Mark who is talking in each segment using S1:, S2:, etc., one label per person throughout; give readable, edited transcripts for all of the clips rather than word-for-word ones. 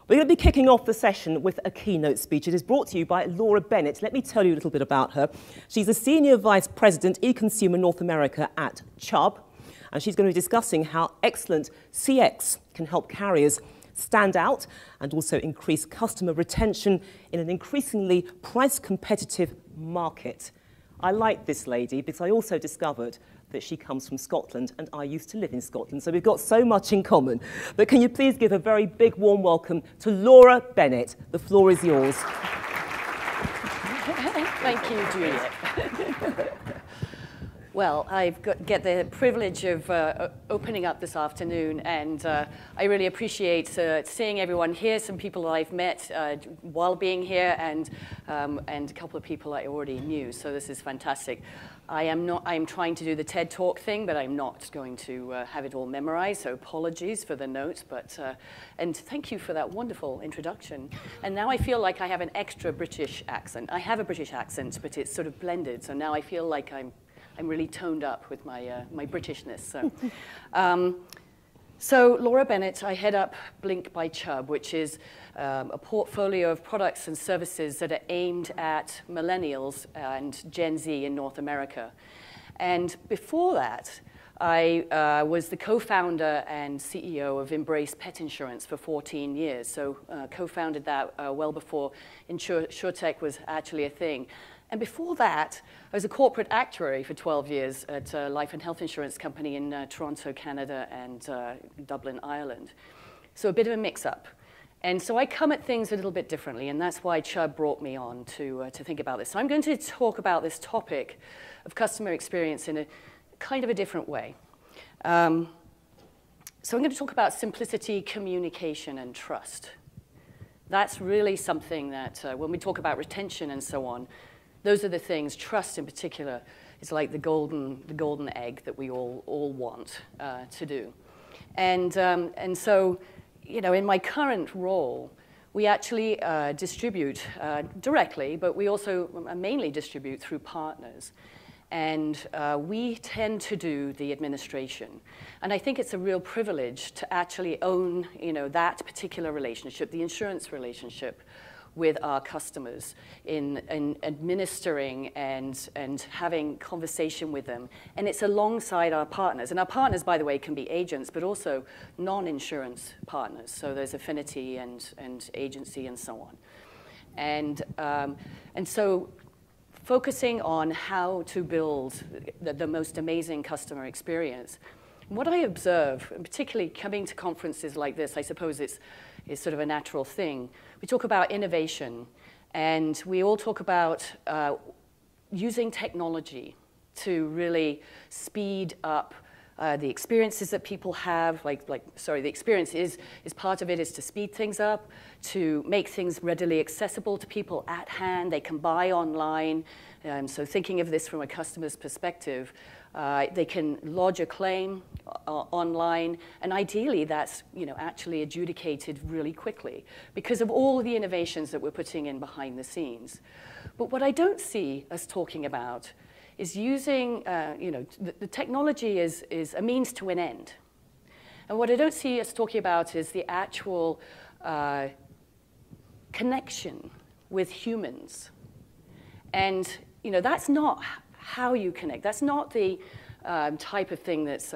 S1: We're going to be kicking off the session with a keynote speech. It is brought to you by Laura Bennett. Let me tell you a little bit about her. She's a Senior Vice President, E-Consumer North America at Chubb, and she's going to be discussing how excellent CX can help carriers stand out and also increase customer retention in an increasingly price-competitive market. I like this lady because I also discovered that she comes from Scotland, and I used to live in Scotland, so we've got so much in common. But can you please give a very big, warm welcome to Laura Bennett. The floor is yours.
S2: Thank you, Juliet. Well, get the privilege of opening up this afternoon, and I really appreciate seeing everyone here, some people that I've met while being here, and a couple of people I already knew, so this is fantastic. I'm trying to do the TED Talk thing, but I'm not going to have it all memorized, so apologies for the notes, but, and thank you for that wonderful introduction. And now I feel like I have an extra British accent. I have a British accent, but it's sort of blended, so now I feel like I'm really toned up with my Britishness. So Laura Bennett, I head up Blink by Chubb, which is a portfolio of products and services that are aimed at millennials and Gen Z in North America. And before that, I was the co-founder and CEO of Embrace Pet Insurance for 14 years. So co-founded that well before InsurTech was actually a thing. And before that, I was a corporate actuary for 12 years at a life and health insurance company in Toronto, Canada, and Dublin, Ireland. So a bit of a mix-up. And so I come at things a little bit differently, and that's why Chubb brought me on to think about this. So I'm going to talk about this topic of customer experience in a kind of a different way. So I'm going to talk about simplicity, communication, and trust. That's really something that when we talk about retention and so on, those are the things. Trust in particular is like the golden egg that we all want to do. And so, you know, in my current role, we actually distribute directly, but we also mainly distribute through partners. And we tend to do the administration. And I think it's a real privilege to actually own, you know, that particular relationship, the insurance relationship, with our customers in administering and having conversation with them. And it's alongside our partners. And our partners, by the way, can be agents, but also non-insurance partners. So there's affinity and agency and so on. And so focusing on how to build the most amazing customer experience. What I observe, and particularly coming to conferences like this, I suppose it's sort of a natural thing. We talk about innovation, and we all talk about using technology to really speed up the experiences that people have. The experience is part of it is to speed things up, to make things readily accessible to people at hand. They can buy online. So thinking of this from a customer's perspective, they can lodge a claim online, and ideally that's, you know, actually adjudicated really quickly because of all the innovations that we're putting in behind the scenes. But what I don't see us talking about is using, you know, the technology is a means to an end. And what I don't see us talking about is the actual connection with humans. And, you know, that's not how you connect. That's not the type of thing that's,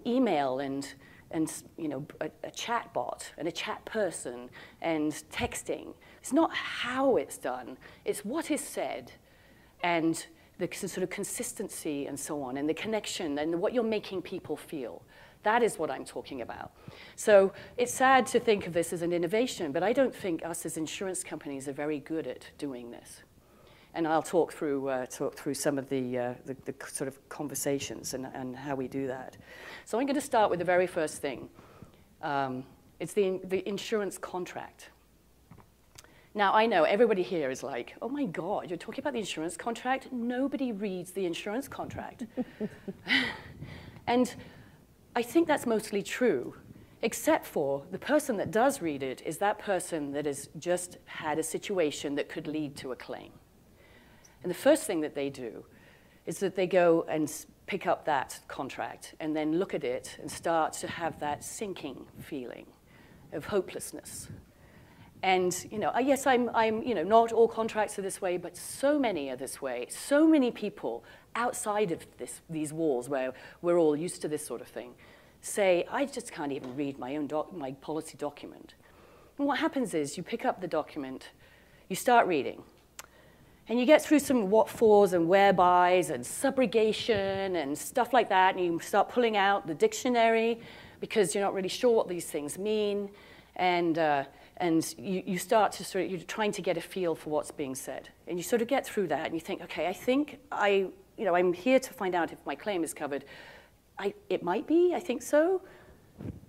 S2: email and you know, a chat bot and a chat person and texting. It's not how it's done. It's what is said and the sort of consistency and so on and the connection and what you're making people feel. That is what I'm talking about. So it's sad to think of this as an innovation, but I don't think us as insurance companies are very good at doing this. And I'll talk through some of the sort of conversations and how we do that. So I'm going to start with the very first thing. It's the insurance contract. Now, I know everybody here is like, oh my God, you're talking about the insurance contract? Nobody reads the insurance contract. And I think that's mostly true, except for the person that does read it is that person that has just had a situation that could lead to a claim. And the first thing that they do is that they go and pick up that contract and then look at it and start to have that sinking feeling of hopelessness. And, yes, I'm not all contracts are this way, but so many are this way. So many people outside of these walls where we're all used to this sort of thing say, I just can't even read my own my policy document. And what happens is you pick up the document, you start reading, and you get through some what-fors and wherebys and subrogation and stuff like that, and you start pulling out the dictionary because you're not really sure what these things mean, and you start to you're trying to get a feel for what's being said. And you sort of get through that, and you think, okay, I think I'm here to find out if my claim is covered. It might be, I think so.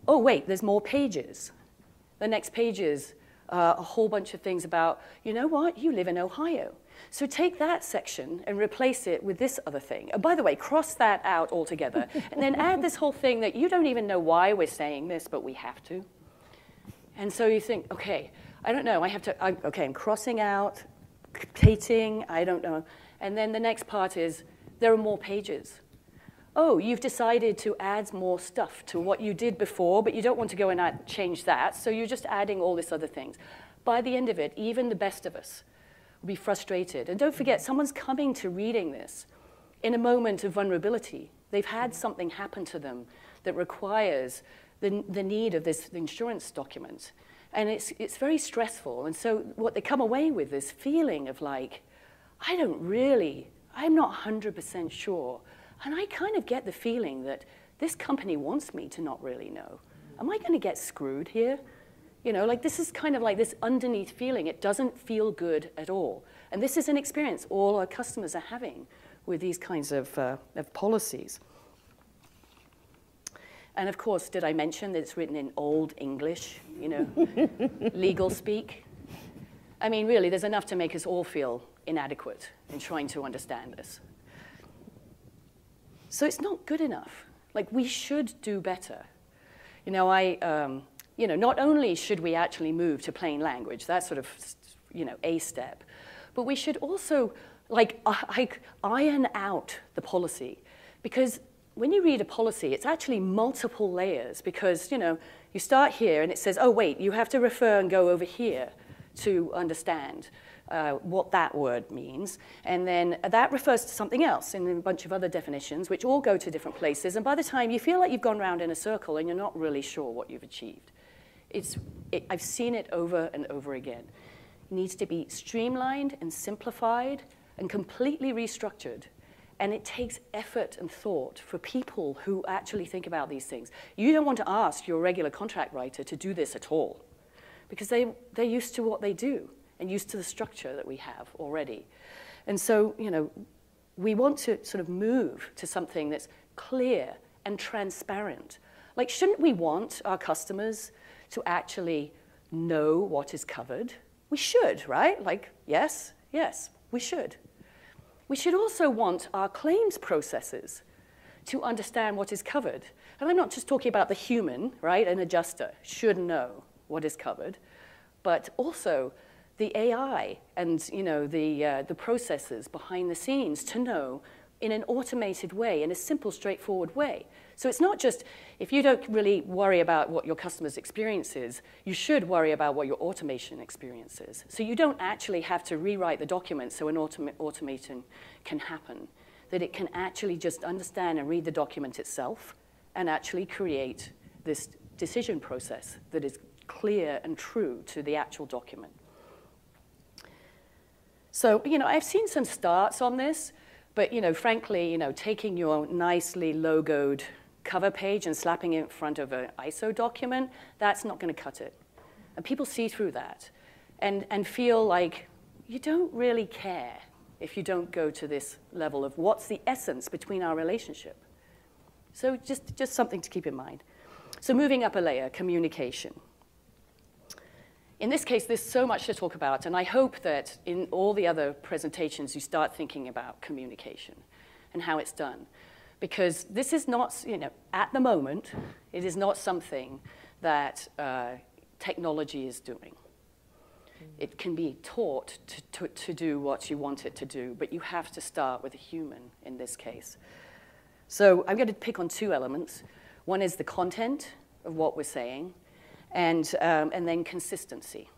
S2: Oh, wait, there's more pages. The next page is a whole bunch of things about, you know what, you live in Ohio. So take that section and replace it with this other thing. And by the way, cross that out altogether. And then add this whole thing that you don't even know why we're saying this, but we have to. And so you think, okay, I don't know, I'm crossing out, dating, I don't know. And then the next part is, there are more pages. Oh, you've decided to add more stuff to what you did before, but you don't want to go and change that, so you're just adding all these other things. By the end of it, even the best of us will be frustrated. And don't forget, someone's coming to reading this in a moment of vulnerability. They've had something happen to them that requires the need of this insurance document. And it's very stressful. And so what they come away with is feeling of like, I'm not 100% sure. And I kind of get the feeling that this company wants me to not really know. Am I going to get screwed here? This is kind of like this underneath feeling. It doesn't feel good at all. And this is an experience all our customers are having with these kinds of policies. And of course, did I mention that it's written in Old English, legal speak? I mean, really, there's enough to make us all feel inadequate in trying to understand this. So it's not good enough. We should do better. Not only should we actually move to plain language, that's sort of, a step, but we should also, iron out the policy. Because when you read a policy, it's actually multiple layers, because, you start here and it says, oh, wait, you have to refer and go over here to understand what that word means. And then that refers to something else in a bunch of other definitions, which all go to different places. And by the time you feel like you've gone round in a circle and you're not really sure what you've achieved. I've seen it over and over again. It needs to be streamlined and simplified and completely restructured. And it takes effort and thought for people who actually think about these things. You don't want to ask your regular contract writer to do this at all, because they're used to what they do and used to the structure that we have already. And so, we want to sort of move to something that's clear and transparent. Shouldn't we want our customers to actually know what is covered? We should, right? Yes, we should. We should also want our claims processors to understand what is covered. And I'm not just talking about the human, right? An adjuster should know what is covered, but also the AI and the processes behind the scenes to know in an automated way, in a simple, straightforward way. So it's not just, if you don't really worry about what your customer's experience is, you should worry about what your automation experience is. So you don't actually have to rewrite the document so an automation can happen, that it can actually just understand and read the document itself and actually create this decision process that is clear and true to the actual document. So, I've seen some starts on this, but, frankly, taking your nicely logoed cover page and slapping it in front of an ISO document, that's not going to cut it. And people see through that and feel like you don't really care if you don't go to this level of what's the essence between our relationship. So just something to keep in mind. So moving up a layer, communication. In this case, there's so much to talk about, and I hope that in all the other presentations you start thinking about communication and how it's done. Because this is not, at the moment, it is not something that technology is doing. It can be taught to do what you want it to do, but you have to start with a human in this case. So I'm going to pick on two elements. One is the content of what we're saying, and then consistency.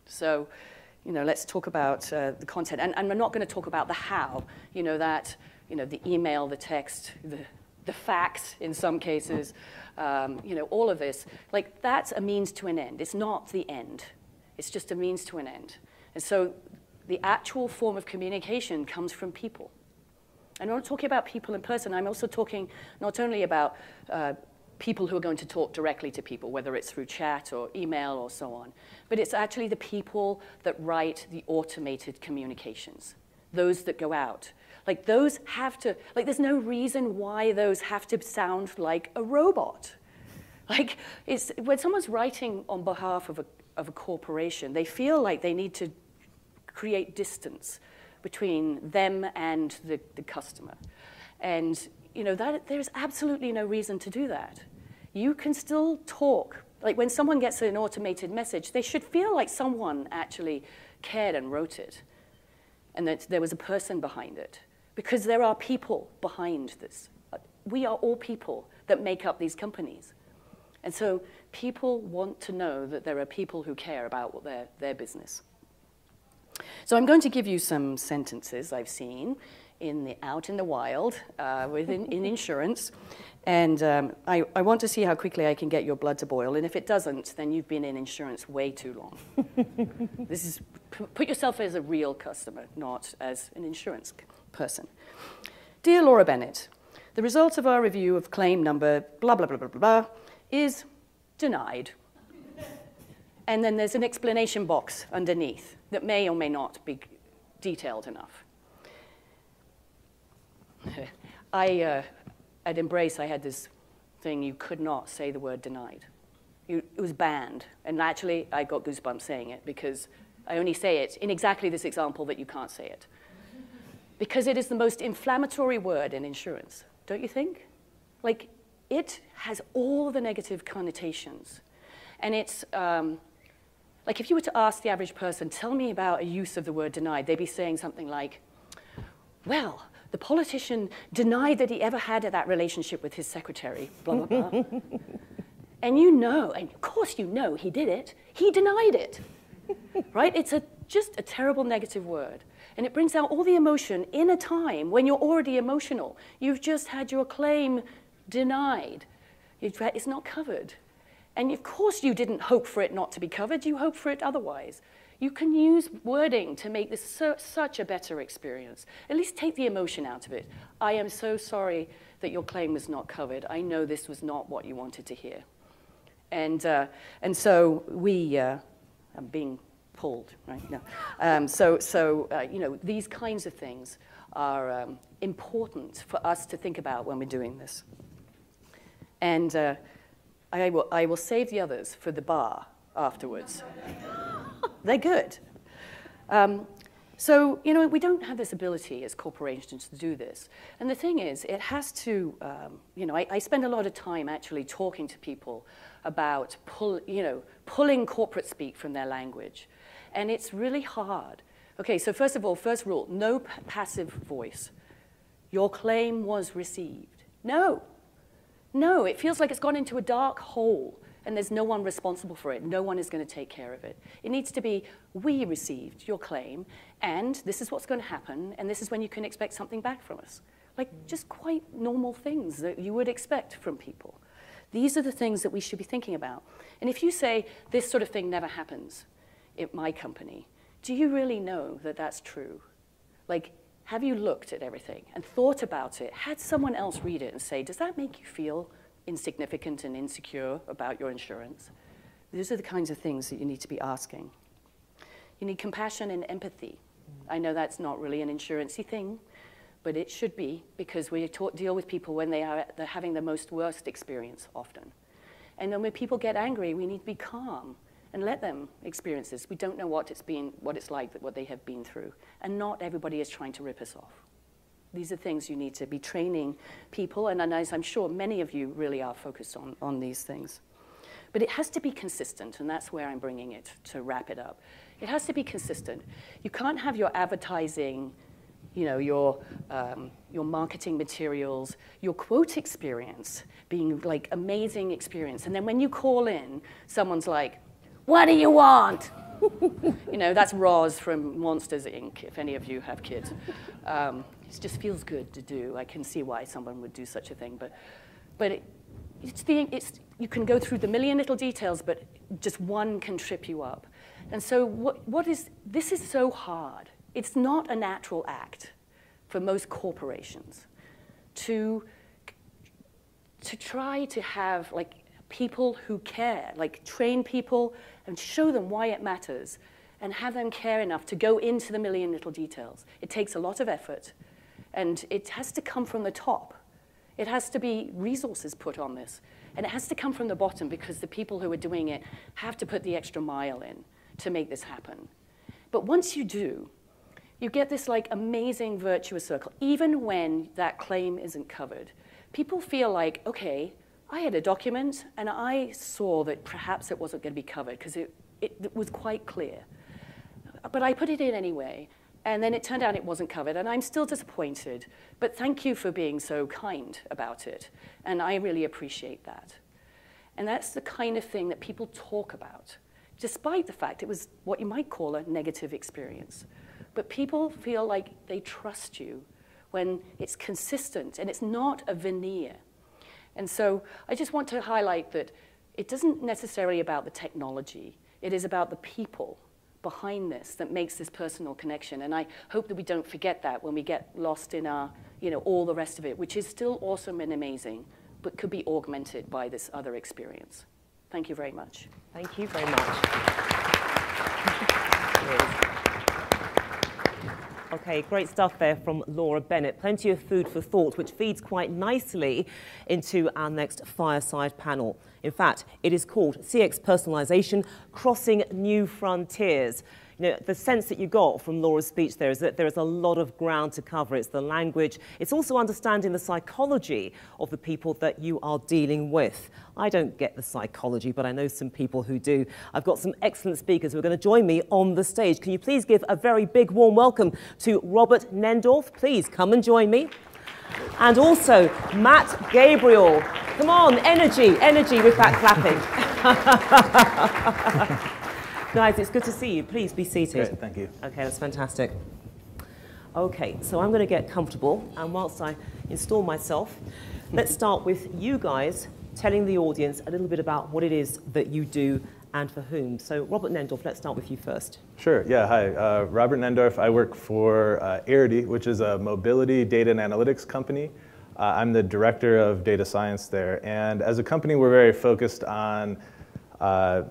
S2: So, let's talk about the content. And we're not going to talk about the how, the email, the text, the fax in some cases, all of this. Like, that's a means to an end. It's not the end. It's just a means to an end. And so the actual form of communication comes from people. And I'm not talking about people in person. I'm also talking not only about people who are going to talk directly to people, whether it's through chat or email or so on, but it's actually the people that write the automated communications, those that go out. Like, those have to, like, there's no reason why those have to sound like a robot. Like, when someone's writing on behalf of a corporation, they feel like they need to create distance between them and the customer. And, there's absolutely no reason to do that. You can still talk. Like, when someone gets an automated message, they should feel like someone actually cared and wrote it, and that there was a person behind it. Because there are people behind this. We are all people that make up these companies. And so people want to know that there are people who care about their business. So I'm going to give you some sentences I've seen out in the wild in insurance. And I want to see how quickly I can get your blood to boil. And if it doesn't, then you've been in insurance way too long. Put yourself as a real customer, not as an insurance person. Dear Laura Bennett, the result of our review of claim number blah, blah, blah, blah, blah, is denied. And then there's an explanation box underneath that may or may not be detailed enough. At Embrace, I had this thing, you could not say the word denied. It was banned. And actually, I got goosebumps saying it because I only say it in exactly this example that you can't say it. Because it is the most inflammatory word in insurance, don't you think? Like, it has all the negative connotations. And it's, like, if you were to ask the average person, tell me about a use of the word denied, they'd be saying something like, well, the politician denied that he ever had that relationship with his secretary, blah, blah, blah. And and of course you know he did it. He denied it, right? It's just a terrible negative word. And it brings out all the emotion in a time when you're already emotional. You've just had your claim denied. It's not covered. And of course you didn't hope for it not to be covered. You hoped for it otherwise. You can use wording to make this such a better experience. At least take the emotion out of it. I am so sorry that your claim was not covered. I know this was not what you wanted to hear. And so I'm being pulled, right? No. These kinds of things are important for us to think about when we're doing this. And I will save the others for the bar afterwards. They're good. We don't have this ability as corporations to do this. And the thing is, it has to, I spend a lot of time actually talking to people about pulling corporate speak from their language. And it's really hard. Okay, so first of all, first rule, no passive voice. Your claim was received. No, it feels like it's gone into a dark hole and there's no one responsible for it. No one is going to take care of it. It needs to be, we received your claim, and this is what's going to happen, and this is when you can expect something back from us. Like, just quite normal things that you would expect from people. These are the things that we should be thinking about. And if you say, this sort of thing never happens at my company, do you really know that that's true? Like, have you looked at everything and thought about it? Had someone else read it and say, does that make you feel insignificant and insecure about your insurance? These are the kinds of things that you need to be asking. You need compassion and empathy. I know that's not really an insurance-y thing, but it should be, because we deal with people when they're having the most worst experience often. And then when people get angry, we need to be calm and let them experience this. We don't know what it's like, what they have been through. And not everybody is trying to rip us off. These are things you need to be training people, and as I'm sure many of you really are focused on these things. But it has to be consistent, and that's where I'm bringing it to wrap it up. It has to be consistent. You can't have your advertising you know, your marketing materials, your quote experience being like amazing experience. And then when you call in, someone's like, what do you want? You know, that's Roz from Monsters, Inc., if any of you have kids. It just feels good to do. I can see why someone would do such a thing. But you can go through the million little details, but just one can trip you up. And so this is so hard. It's not a natural act for most corporations to try to have like people who care, like train people and show them why it matters and have them care enough to go into the million little details. It takes a lot of effort, and it has to come from the top. It has to be resources put on this, and it has to come from the bottom because the people who are doing it have to put the extra mile in to make this happen. But once you do, you get this like amazing virtuous circle. Even when that claim isn't covered, people feel like, okay, I had a document and I saw that perhaps it wasn't going to be covered because it was quite clear. But I put it in anyway, and then it turned out it wasn't covered, and I'm still disappointed. But thank you for being so kind about it, and I really appreciate that. And that's the kind of thing that people talk about, despite the fact it was what you might call a negative experience. But people feel like they trust you when it's consistent and it's not a veneer. And so I just want to highlight that it isn't necessarily about the technology. It is about the people behind this that makes this personal connection. And I hope that we don't forget that when we get lost in our, you know, all the rest of it, which is still awesome and amazing, but could be augmented by this other experience. Thank you very much.
S1: Thank you very much. Okay, great stuff there from Laura Bennett. Plenty of food for thought, which feeds quite nicely into our next fireside panel. In fact, it is called CX Personalization, Crossing New Frontiers. You know, the sense that you got from Laura's speech there is that there is a lot of ground to cover. It's the language. It's also understanding the psychology of the people that you are dealing with. I don't get the psychology, but I know some people who do. I've got some excellent speakers who are going to join me on the stage. Can you please give a very big warm welcome to Robert Nendorf? Please come and join me. And also Matt Gabriel. Come on, energy with that clapping. Guys, it's good to see you. Please be seated.
S3: Great, thank you.
S1: Okay, that's fantastic. Okay, so I'm going to get comfortable, and whilst I install myself, let's start with you guys telling the audience a little bit about what it is that you do and for whom. So Robert Nendorf, let's start with you first.
S3: Sure, yeah, hi. Robert Nendorf. I work for Arity, which is a mobility data and analytics company. I'm the director of data science there. And as a company, we're very focused on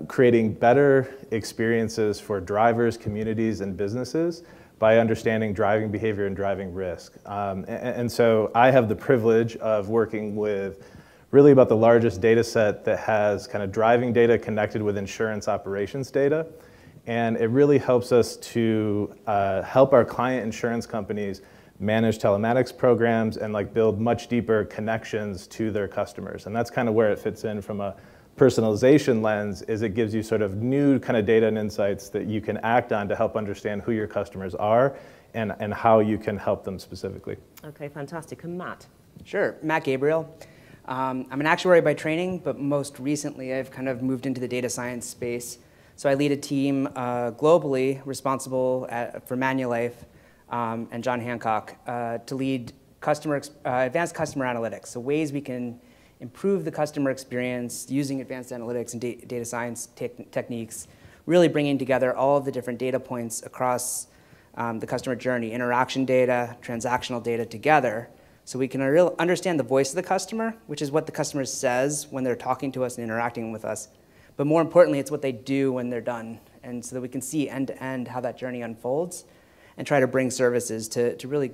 S3: creating better experiences for drivers, communities, and businesses by understanding driving behavior and driving risk. And so I have the privilege of working with really about the largest data set that has kind of driving data connected with insurance operations data. And it really helps us to help our client insurance companies manage telematics programs and like build much deeper connections to their customers. And that's kind of where it fits in from a personalization lens, is it gives you sort of new kind of data and insights that you can act on to help understand who your customers are and how you can help them specifically. Okay,
S1: fantastic. And Matt?
S4: Sure, Matt Gabriel. I'm an actuary by training, but most recently I've kind of moved into the data science space. So I lead a team globally responsible for Manulife and John Hancock to lead advanced customer analytics, so ways we can improve the customer experience using advanced analytics and data science techniques, really bringing together all of the different data points across the customer journey, interaction data, transactional data together, so we can understand the voice of the customer, which is what the customer says when they're talking to us and interacting with us. But more importantly, it's what they do when they're done, and so that we can see end-to-end how that journey unfolds and try to bring services to really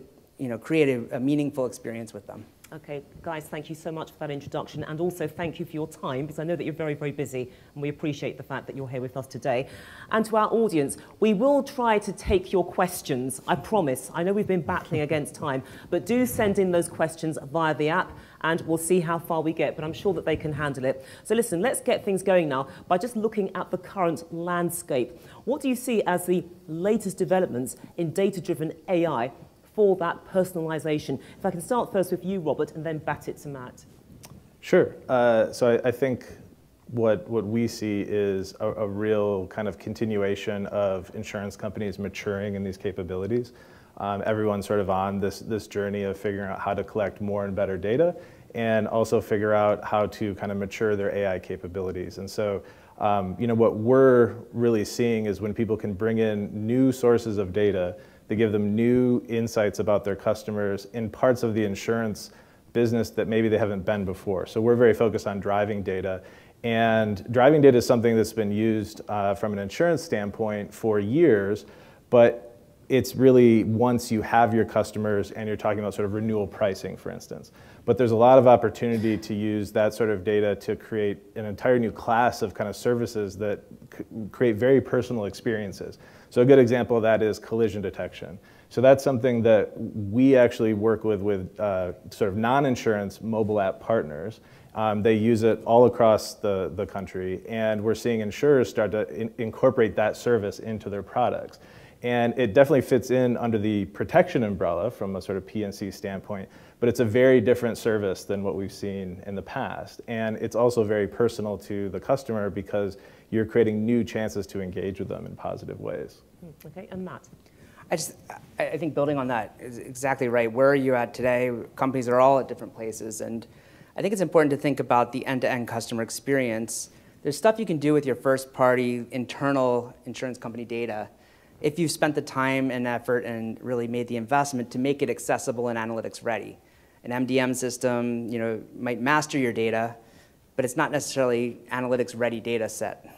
S4: create a meaningful experience with them.
S1: Okay, guys, thank you so much for that introduction, and also thank you for your time, because I know that you're very, very busy, and we appreciate the fact that you're here with us today. And to our audience, we will try to take your questions, I promise. I know we've been battling against time, but do send in those questions via the app, and we'll see how far we get, but I'm sure that they can handle it. So listen, let's get things going now by just looking at the current landscape. What do you see as the latest developments in data-driven AI for that personalization? If I can start first with you, Robert, and then bat it to Matt.
S3: Sure. So I think what we see is a real kind of continuation of insurance companies maturing in these capabilities. Everyone's sort of on this journey of figuring out how to collect more and better data, and also figure out how to kind of mature their AI capabilities. And so, what we're really seeing is when people can bring in new sources of data, they give them new insights about their customers in parts of the insurance business that maybe they haven't been before. So we're very focused on driving data. And driving data is something that's been used from an insurance standpoint for years, but it's really once you have your customers and you're talking about sort of renewal pricing, for instance. But there's a lot of opportunity to use that sort of data to create an entire new class of kind of services that create very personal experiences. So a good example of that is collision detection. So that's something that we actually work with sort of non-insurance mobile app partners. They use it all across the country, and we're seeing insurers start to incorporate that service into their products. And it definitely fits in under the protection umbrella from a sort of P&C standpoint, but it's a very different service than what we've seen in the past. And it's also very personal to the customer because you're creating new chances to engage with them in positive ways.
S1: Okay, and Matt?
S4: I think building on that is exactly right. Where are you at today? Companies are all at different places, and I think it's important to think about the end-to-end customer experience. There's stuff you can do with your first-party internal insurance company data if you've spent the time and effort and really made the investment to make it accessible and analytics ready. An MDM system, might master your data, but it's not necessarily analytics ready data set.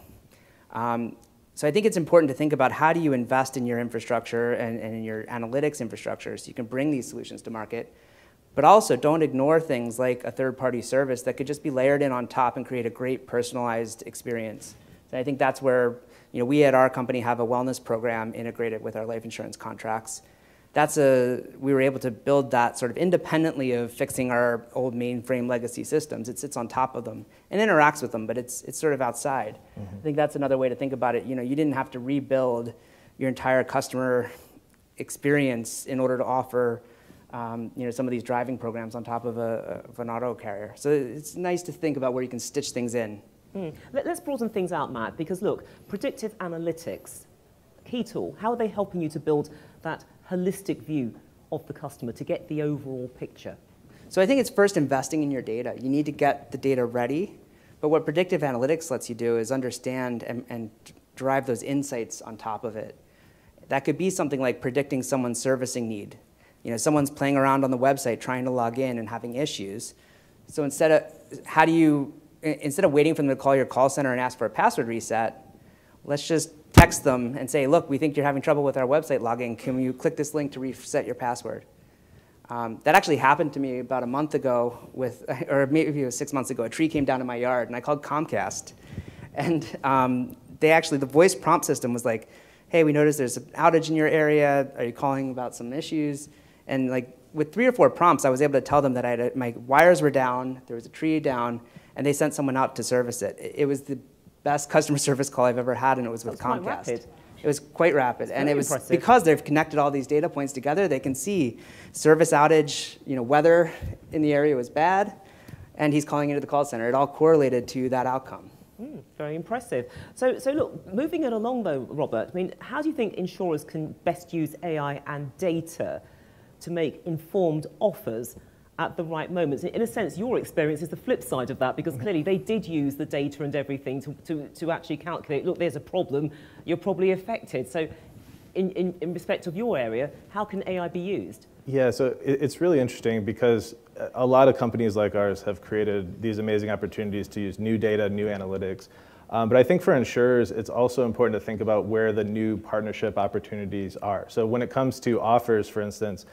S4: So I think it's important to think about how do you invest in your infrastructure and in your analytics infrastructure so you can bring these solutions to market. But also don't ignore things like a third-party service that could just be layered in on top and create a great personalized experience. And I think that's where we at our company have a wellness program integrated with our life insurance contracts. We were able to build that sort of independently of fixing our old mainframe legacy systems. It sits on top of them and interacts with them, but it's sort of outside. Mm-hmm. I think that's another way to think about it. You didn't have to rebuild your entire customer experience in order to offer some of these driving programs on top of an auto carrier. So it's nice to think about where you can stitch things in.
S1: Let's broaden things out, Matt, because look, predictive analytics, key tool, how are they helping you to build that holistic view of the customer to get the overall picture?
S4: So I think it's first investing in your data. You need to get the data ready, but what predictive analytics lets you do is understand and drive those insights on top of it. That could be something like predicting someone's servicing need. Someone's playing around on the website trying to log in and having issues. So instead of waiting for them to call your call center and ask for a password reset, let's just text them and say, look, we think you're having trouble with our website login. Can you click this link to reset your password? That actually happened to me about a month ago or maybe it was 6 months ago. A tree came down in my yard, and I called Comcast. And the voice prompt system was like, hey, we noticed there's an outage in your area. Are you calling about some issues? And with 3 or 4 prompts, I was able to tell them that my wires were down, there was a tree down, and they sent someone out to service it. It was the best customer service call I've ever had, and it was with Comcast.
S1: Quite rapid.
S4: It was quite rapid, and it was
S1: impressive.
S4: Because they've connected all these data points together. They can see service outage, weather in the area was bad, and he's calling into the call center. It all correlated to that outcome.
S1: Very impressive. So look, moving it along though, Robert, how do you think insurers can best use AI and data to make informed offers at the right moments? In a sense, your experience is the flip side of that, because clearly they did use the data and everything to actually calculate, look, there's a problem, you're probably affected. So in respect of your area, how can AI be used?
S3: Yeah, so it's really interesting because a lot of companies like ours have created these amazing opportunities to use new data, new analytics. But I think for insurers, it's also important to think about where the new partnership opportunities are. So when it comes to offers, for instance,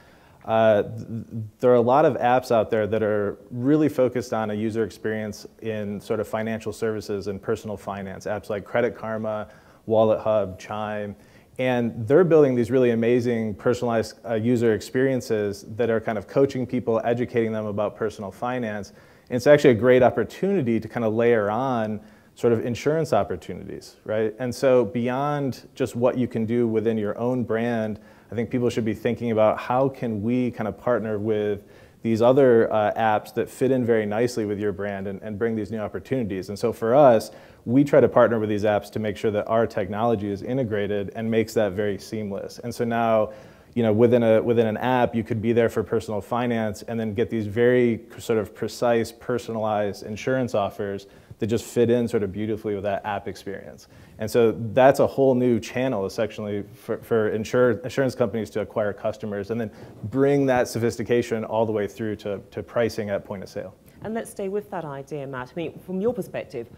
S3: there are a lot of apps out there that are really focused on a user experience in sort of financial services and personal finance, apps like Credit Karma, Wallet Hub, Chime. And they're building these really amazing personalized user experiences that are kind of coaching people, educating them about personal finance. And it's actually a great opportunity to kind of layer on sort of insurance opportunities, right? And so beyond just what you can do within your own brand I think people should be thinking about how can we kind of partner with these other apps that fit in very nicely with your brand and bring these new opportunities. And so for us, we try to partner with these apps to make sure that our technology is integrated and makes that very seamless. And so now, within an app, you could be there for personal finance and then get these very sort of precise, personalized insurance offers that just fit in sort of beautifully with that app experience. And so that's a whole new channel, essentially, for insurance companies to acquire customers and then bring that sophistication all the way through to pricing at point of sale.
S1: And let's stay with that idea, Matt. I mean, from your perspective,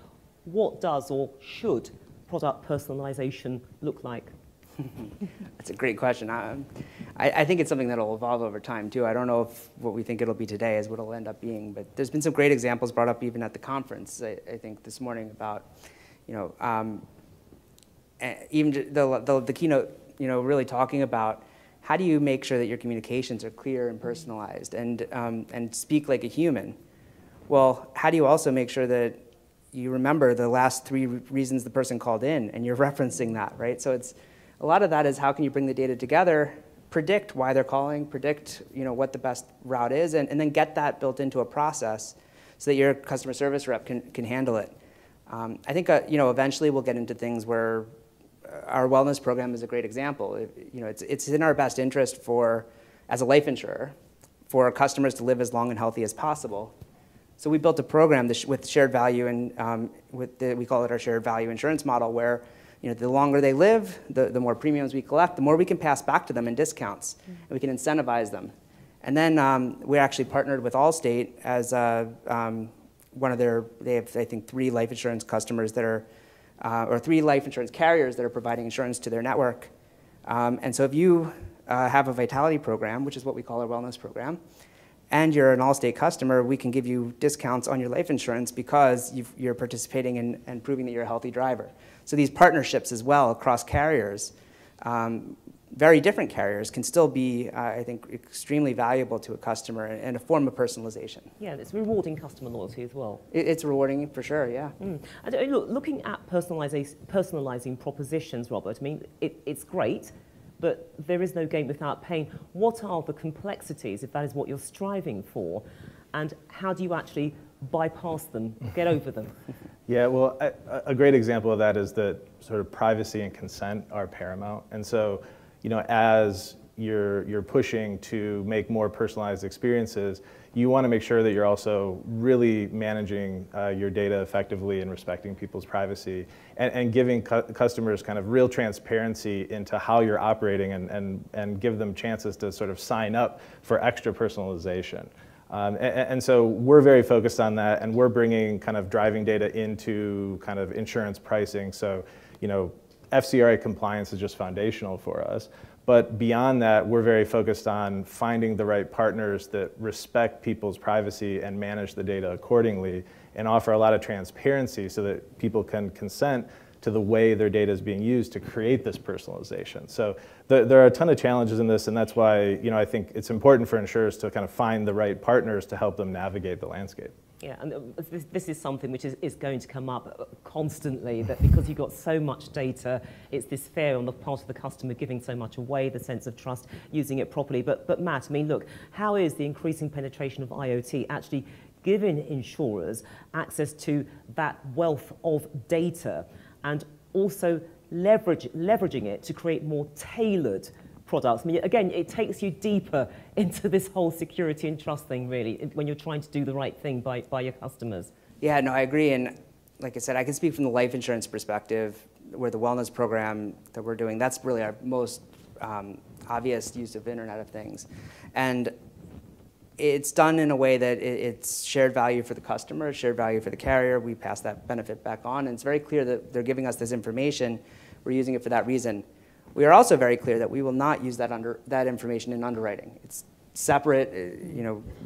S1: what does or should product personalization look like?
S4: That's a great question. I think it's something that'll evolve over time, too. I don't know if what we think it'll be today is what it'll end up being, but there's been some great examples brought up even at the conference, I think, this morning about, even the keynote, really talking about how do you make sure that your communications are clear and personalized and speak like a human? Well, how do you also make sure that you remember the last 3 reasons the person called in and you're referencing that, right? So a lot of that is how can you bring the data together, predict why they're calling, predict what the best route is, and then get that built into a process so that your customer service rep can handle it. I think eventually we'll get into things where our wellness program is a great example. It's in our best interest as a life insurer, for our customers to live as long and healthy as possible. So we built a program with shared value, and we call it our shared value insurance model, where the longer they live, the more premiums we collect, the more we can pass back to them in discounts, and we can incentivize them. And then we actually partnered with Allstate as they have, I think, 3 life insurance customers that are, or 3 life insurance carriers that are providing insurance to their network. And so if you have a Vitality program, which is what we call our wellness program, and you're an Allstate customer, we can give you discounts on your life insurance because you're participating in and proving that you're a healthy driver. So these partnerships as well across carriers, very different carriers, can still be, I think, extremely valuable to a customer and a form of personalization.
S1: Yeah, and it's rewarding customer loyalty as well.
S4: It's rewarding for sure, yeah.
S1: And look, looking at personalizing propositions, Robert, I mean, it's great, but there is no gain without pain. What are the complexities, if that is what you're striving for, and how do you actually bypass them, get over them?
S3: Yeah, well, a great example of that is that sort of privacy and consent are paramount. And so, as you're pushing to make more personalized experiences, you want to make sure that you're also really managing your data effectively and respecting people's privacy and giving customers kind of real transparency into how you're operating and give them chances to sort of sign up for extra personalization. And so we're very focused on that, and we're bringing kind of driving data into kind of insurance pricing. So, FCRA compliance is just foundational for us. But beyond that, we're very focused on finding the right partners that respect people's privacy and manage the data accordingly and offer a lot of transparency so that people can consent to the way their data is being used to create this personalization. So there are a ton of challenges in this, and that's why I think it's important for insurers to kind of find the right partners to help them navigate the landscape.
S1: Yeah, and this is something which is going to come up constantly, that because you've got so much data, it's this fear on the part of the customer giving so much away, the sense of trust, using it properly. But Matt, I mean, look, how is the increasing penetration of IoT actually giving insurers access to that wealth of data and also leveraging it to create more tailored products? I mean, again, it takes you deeper into this whole security and trust thing, really, when you're trying to do the right thing by your customers.
S4: Yeah, no, I agree. And like I said, I can speak from the life insurance perspective, where the wellness program that we're doing, that's really our most obvious use of Internet of Things. And it's done in a way that it's shared value for the customer, shared value for the carrier. We pass that benefit back on, and it's very clear that they're giving us this information. We're using it for that reason. We are also very clear that we will not use that information in underwriting. It's separate.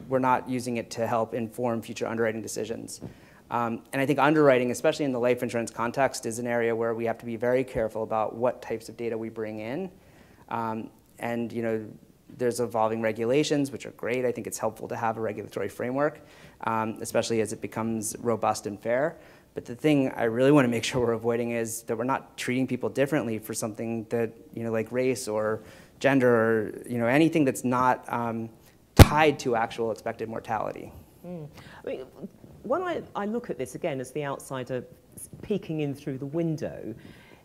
S4: We're not using it to help inform future underwriting decisions. And I think underwriting, especially in the life insurance context, is an area where we have to be very careful about what types of data we bring in. There's evolving regulations, which are great. I think it's helpful to have a regulatory framework, especially as it becomes robust and fair. But the thing I really want to make sure we're avoiding is that we're not treating people differently for something that, like race or gender, or anything that's not tied to actual expected mortality.
S1: I mean, when I look at this again as the outsider peeking in through the window,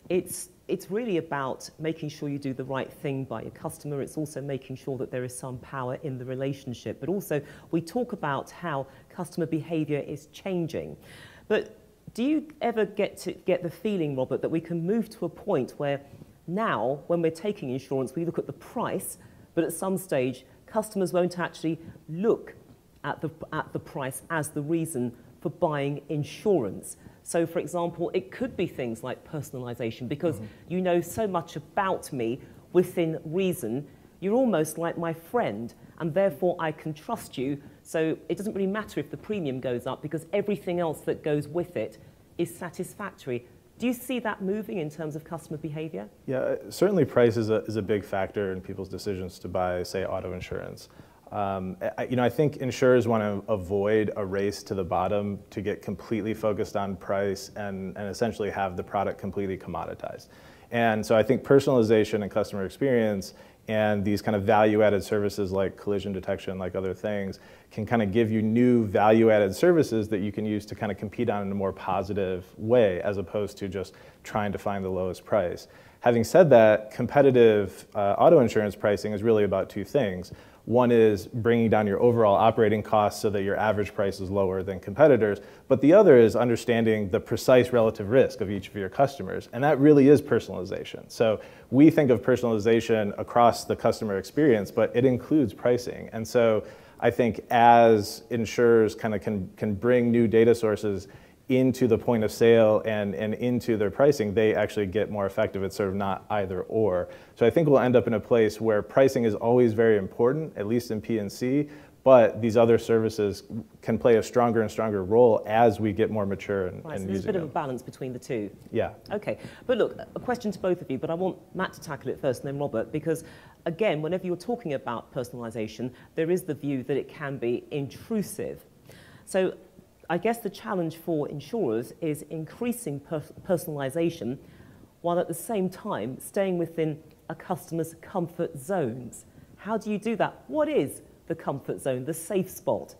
S1: it's really about making sure you do the right thing by your customer. It's also making sure that there is some power in the relationship. But also, we talk about how customer behavior is changing. But do you ever get the feeling, Robert, that we can move to a point where now, when we're taking insurance, we look at the price, but at some stage, customers won't actually look at the price as the reason for buying insurance? So, for example, it could be things like personalization, because you know so much about me within reason. You're almost like my friend, and therefore I can trust you. So it doesn't really matter if the premium goes up, because everything else that goes with it is satisfactory. Do you see that moving in terms of customer behavior?
S3: Yeah, certainly price is a big factor in people's decisions to buy, say, auto insurance. I think insurers want to avoid a race to the bottom to get completely focused on price and essentially have the product completely commoditized. And so I think personalization and customer experience and these kind of value-added services like collision detection, like other things, can kind of give you new value-added services that you can use to kind of compete on in a more positive way, as opposed to just trying to find the lowest price. Having said that, competitive auto insurance pricing is really about two things. One is bringing down your overall operating costs so that your average price is lower than competitors, but the other is understanding the precise relative risk of each of your customers, and that really is personalization. So we think of personalization across the customer experience, but it includes pricing. And so I think as insurers kind of can bring new data sources into the point of sale and into their pricing, they actually get more effective. It's sort of not either or. So I think we'll end up in a place where pricing is always very important, at least in P&C, but these other services can play a stronger and stronger role as we get more mature and
S1: right, so
S3: using
S1: there's a bit
S3: them.
S1: of a balance between the two.
S3: Yeah.
S1: Okay, but look, a question to both of you, but I want Matt to tackle it first and then Robert, because again, whenever you're talking about personalisation, there is the view that it can be intrusive. So I guess the challenge for insurers is increasing personalisation while at the same time staying within a customer's comfort zones. How do you do that? What is the comfort zone, the safe spot?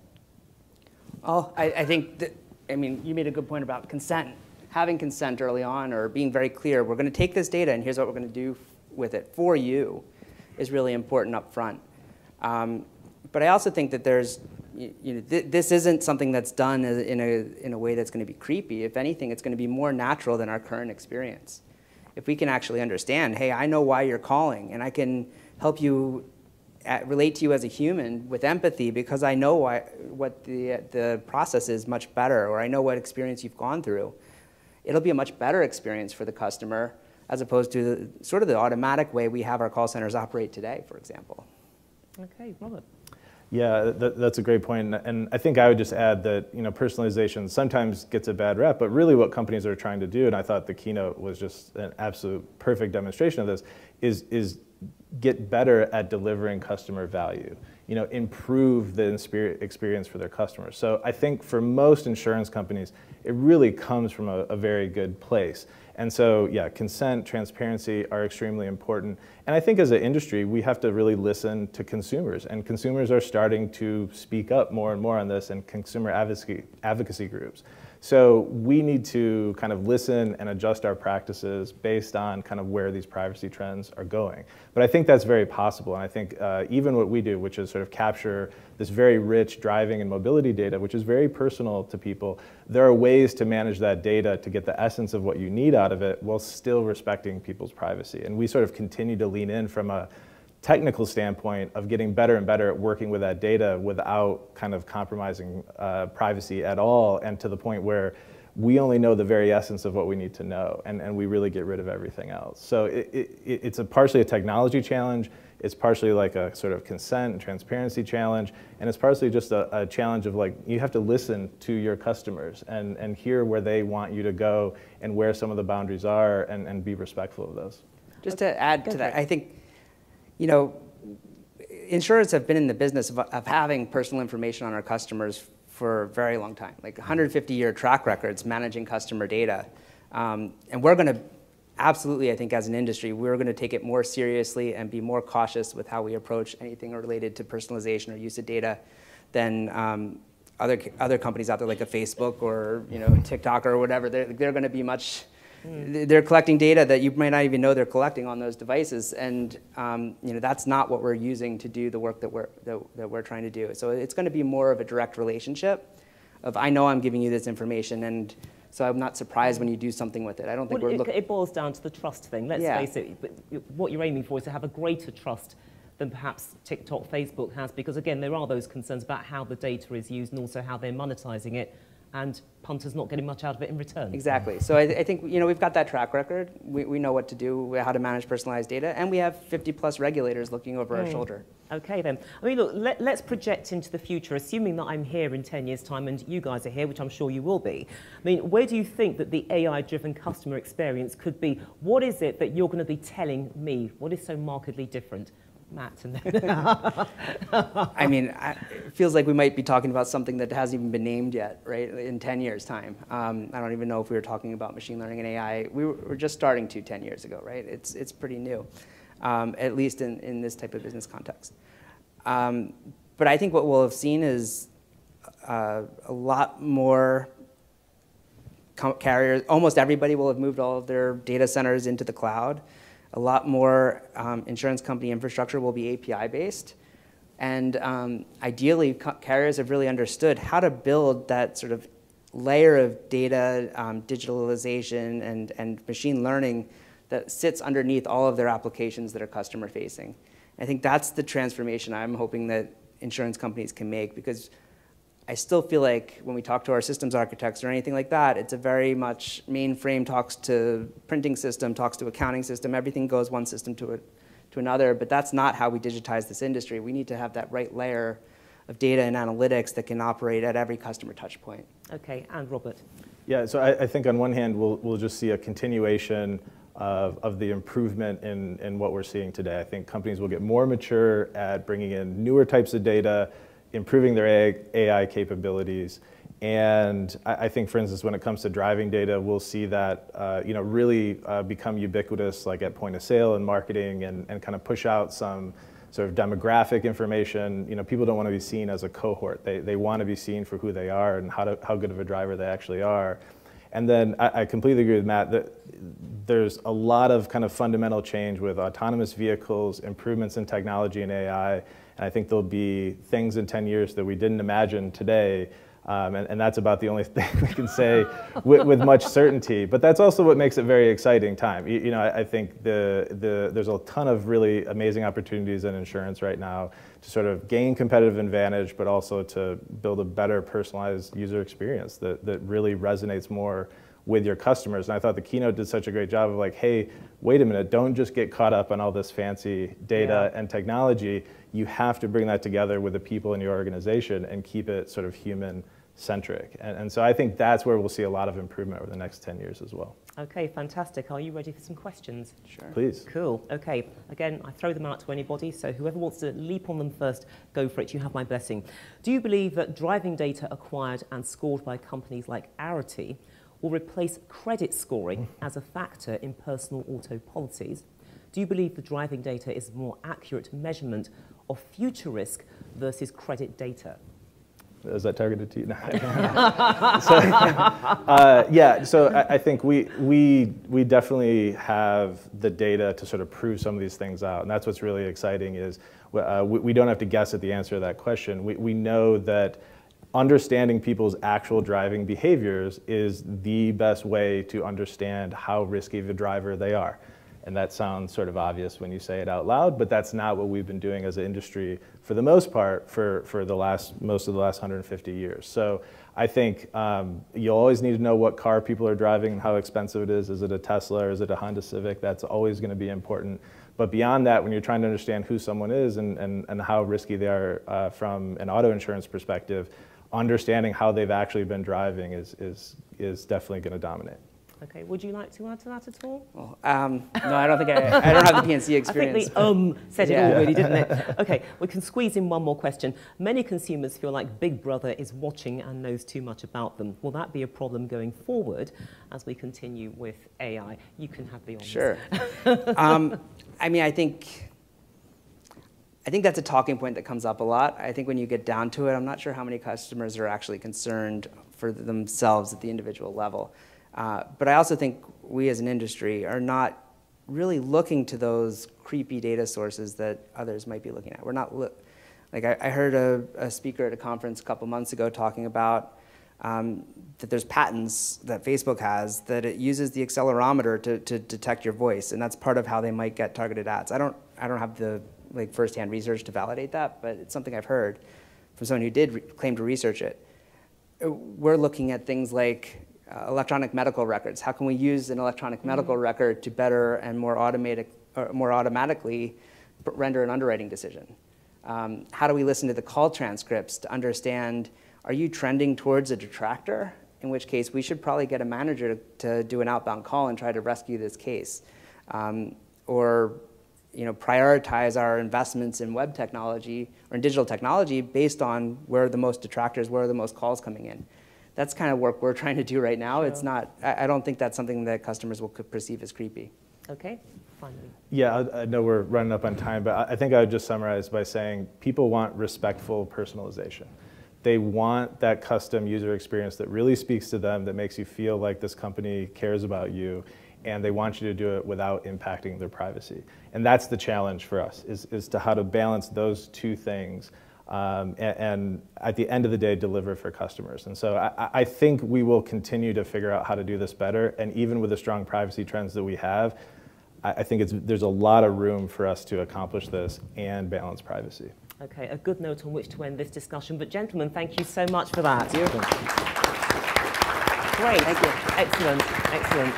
S4: Oh, I think that, you made a good point about consent. Having consent early on, or being very clear, we're going to take this data and here's what we're going to do with it for you, is really important up front. But I also think that there's, this isn't something that's done in a way that's going to be creepy. If anything, it's going to be more natural than our current experience. If we can actually understand, hey, I know why you're calling, and I can help you relate to you as a human with empathy because I know what the process is much better, or I know what experience you've gone through. It'll be a much better experience for the customer as opposed to sort of the automatic way we have our call centers operate today, for example.
S1: Okay, Robert.
S3: Yeah, that's a great point. And I think I would just add that personalization sometimes gets a bad rep, but really what companies are trying to do, and I thought the keynote was just an absolute perfect demonstration of this, is get better at delivering customer value. Improve the experience for their customers. So I think for most insurance companies, it really comes from a very good place. And so, yeah, consent, transparency are extremely important. And I think as an industry, we have to really listen to consumers. And consumers are starting to speak up more and more on this, and consumer advocacy groups. So we need to kind of listen and adjust our practices based on kind of where these privacy trends are going. But I think that's very possible. And I think even what we do, which is sort of capture this very rich driving and mobility data, which is very personal to people, there are ways to manage that data to get the essence of what you need out of it while still respecting people's privacy. And we sort of continue to lean in from a technical standpoint of getting better and better at working with that data without kind of compromising privacy at all, and to the point where we only know the very essence of what we need to know, and we really get rid of everything else. So it's partially a technology challenge, it's partially like a sort of consent and transparency challenge, and it's partially just a challenge of like, you have to listen to your customers and hear where they want you to go and where some of the boundaries are, and be respectful of those.
S4: Just to add to that, I think, insurers have been in the business of having personal information on our customers for a very long time, like 150-year track records managing customer data. And we're going to absolutely, I think as an industry, we're going to take it more seriously and be more cautious with how we approach anything related to personalization or use of data than other companies out there like a Facebook or TikTok or whatever. They're going to be much. They're collecting data that you might not even know they're collecting on those devices, and that's not what we're using to do the work that we're trying to do. So it's going to be more of a direct relationship of I know I'm giving you this information, and so I'm not surprised when you do something with it. I don't think
S1: it boils down to the trust thing. Let's face it. But what you're aiming for is to have a greater trust than perhaps TikTok, Facebook has, because again, there are those concerns about how the data is used and also how they're monetizing it, and punters not getting much out of it in return.
S4: Exactly. So I think we've got that track record. We know what to do, how to manage personalized data, and we have 50+ regulators looking over our shoulder.
S1: Okay then. I mean, look, let's project into the future, assuming that I'm here in 10 years' time and you guys are here, which I'm sure you will be. I mean, where do you think that the AI-driven customer experience could be? What is it that you're going to be telling me? What is so markedly different? Matt.
S4: I mean, it feels like we might be talking about something that hasn't even been named yet, right, in 10 years' time. I don't even know if we were talking about machine learning and AI. We were just starting to 10 years ago, right? It's pretty new, at least in this type of business context. But I think what we'll have seen is a lot more carriers. Almost everybody will have moved all of their data centers into the cloud. A lot more insurance company infrastructure will be API-based. And ideally, carriers have really understood how to build that sort of layer of data, digitalization, and machine learning that sits underneath all of their applications that are customer-facing. I think that's the transformation I'm hoping that insurance companies can make, because I still feel like when we talk to our systems architects or anything like that, it's a very much mainframe talks to printing system, talks to accounting system, everything goes one system to another, but that's not how we digitize this industry. We need to have that right layer of data and analytics that can operate at every customer touch point.
S1: Okay, and Robert.
S3: Yeah, so I think on one hand, we'll just see a continuation of the improvement in what we're seeing today. I think companies will get more mature at bringing in newer types of data, improving their AI capabilities. And I think, for instance, when it comes to driving data, we'll see that really become ubiquitous, like at point of sale and marketing, and kind of push out some sort of demographic information. People don't want to be seen as a cohort. They want to be seen for who they are and how good of a driver they actually are. And then I completely agree with Matt that there's a lot of kind of fundamental change with autonomous vehicles, improvements in technology and AI. And I think there'll be things in 10 years that we didn't imagine today. And that's about the only thing we can say with much certainty. But that's also what makes it a very exciting time. I think there's a ton of really amazing opportunities in insurance right now to sort of gain competitive advantage, but also to build a better personalized user experience that really resonates more with your customers. And I thought the keynote did such a great job of like, hey, wait a minute, don't just get caught up on all this fancy data and technology. You have to bring that together with the people in your organization and keep it sort of human-centric. And so I think that's where we'll see a lot of improvement over the next 10 years as well.
S1: Okay, fantastic. Are you ready for some questions?
S4: Sure.
S3: Please.
S1: Cool. Okay, again, I throw them out to anybody, so whoever wants to leap on them first, go for it. You have my blessing. Do you believe that driving data acquired and scored by companies like Arity will replace credit scoring as a factor in personal auto policies? Do you believe the driving data is a more accurate measurement of future risk versus credit data?
S3: Is that targeted to you? No. So I think we definitely have the data to sort of prove some of these things out. And that's what's really exciting is we don't have to guess at the answer to that question. We know that understanding people's actual driving behaviors is the best way to understand how risky of a driver they are. And that sounds sort of obvious when you say it out loud, but that's not what we've been doing as an industry for the most part for most of the last 150 years. So I think you'll always need to know what car people are driving and how expensive it is. Is it a Tesla or is it a Honda Civic? That's always going to be important. But beyond that, when you're trying to understand who someone is and how risky they are from an auto insurance perspective, understanding how they've actually been driving is definitely going to dominate.
S1: Okay, would you like to add to that at all?
S4: Well, no, I don't think I don't have the PNC experience.
S1: I think the said it all really, didn't it? Okay, we can squeeze in one more question. Many consumers feel like Big Brother is watching and knows too much about them. Will that be a problem going forward as we continue with AI? You can have the honors.
S4: Sure. I mean, I think that's a talking point that comes up a lot. I think when you get down to it, I'm not sure how many customers are actually concerned for themselves at the individual level. But I also think we as an industry are not really looking to those creepy data sources that others might be looking at. We're not, like I heard a speaker at a conference a couple months ago talking about that there's patents that Facebook has that it uses the accelerometer to detect your voice, and that's part of how they might get targeted ads. I don't have the firsthand research to validate that, but it's something I've heard from someone who did claim to research it. We're looking at things like electronic medical records. How can we use an electronic medical record to better and more automatically render an underwriting decision? How do we listen to the call transcripts to understand, are you trending towards a detractor? In which case, we should probably get a manager to do an outbound call and try to rescue this case. Or prioritize our investments in web technology or in digital technology based on where are the most detractors, where are the most calls coming in. That's kind of work we're trying to do right now. Sure. It's not, I don't think that's something that customers will perceive as creepy.
S1: Okay, finally.
S3: Yeah, I know we're running up on time, but I think I would just summarize by saying people want respectful personalization. They want that custom user experience that really speaks to them, that makes you feel like this company cares about you, and they want you to do it without impacting their privacy. And that's the challenge for us, is to how to balance those two things and at the end of the day, deliver for customers. And so I think we will continue to figure out how to do this better. And even with the strong privacy trends that we have, I think there's a lot of room for us to accomplish this and balance privacy.
S1: Okay, a good note on which to end this discussion. But gentlemen, thank you so much for that.
S4: Thank you.
S1: Great. Thank you. Excellent. Excellent.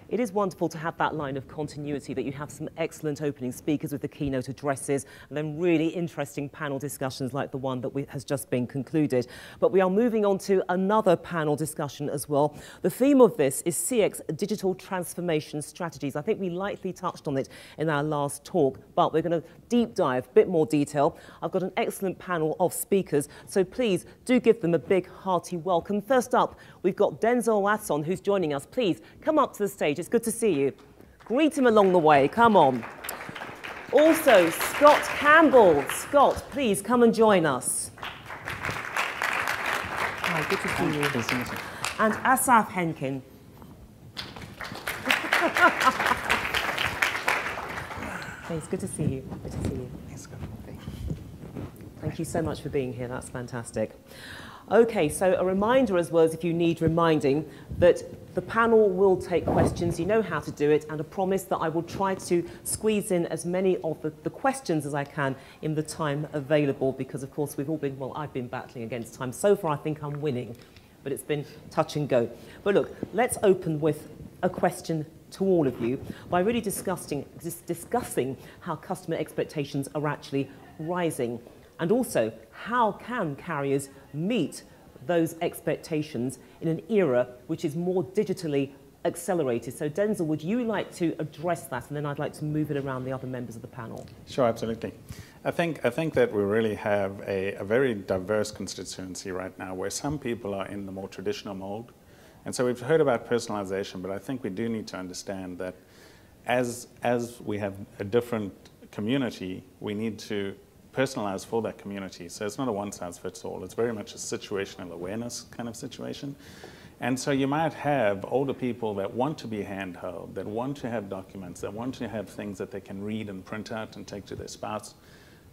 S1: It is wonderful to have that line of continuity, that you have some excellent opening speakers with the keynote addresses and then really interesting panel discussions like the one that has just been concluded. But we are moving on to another panel discussion as well. The theme of this is CX digital transformation strategies. I think we lightly touched on it in our last talk, but we're going to deep dive, a bit more detail. I've got an excellent panel of speakers, so please do give them a big hearty welcome. First up, we've got Denzel Watson, who's joining us. Please come up to the stage. It's good to see you. Greet him along the way. Come on. Also, Scott Campbell. Scott, please come and join us. Hi, good to see you. And Asaf Henkin. It's good to see you. Good to see you. Thank you so much for being here. That's fantastic. Okay, so a reminder as well as if you need reminding that the panel will take questions. You know how to do it, and a promise that I will try to squeeze in as many of the questions as I can in the time available, because of course we've all been, well, I've been battling against time. So far I think I'm winning, but it's been touch and go. But look, let's open with a question to all of you by really discussing how customer expectations are actually rising. And also, how can carriers meet those expectations in an era which is more digitally accelerated? So Denzel, would you like to address that? And then I'd like to move it around the other members of the panel.
S5: Sure, absolutely. I think that we really have a very diverse constituency right now, where some people are in the more traditional mold. And so we've heard about personalization, but I think we do need to understand that as we have a different community, we need to personalized for that community. So it's not a one-size-fits-all. It's very much a situational awareness kind of situation. And so you might have older people that want to be handheld, that want to have documents, that want to have things that they can read and print out and take to their spouse.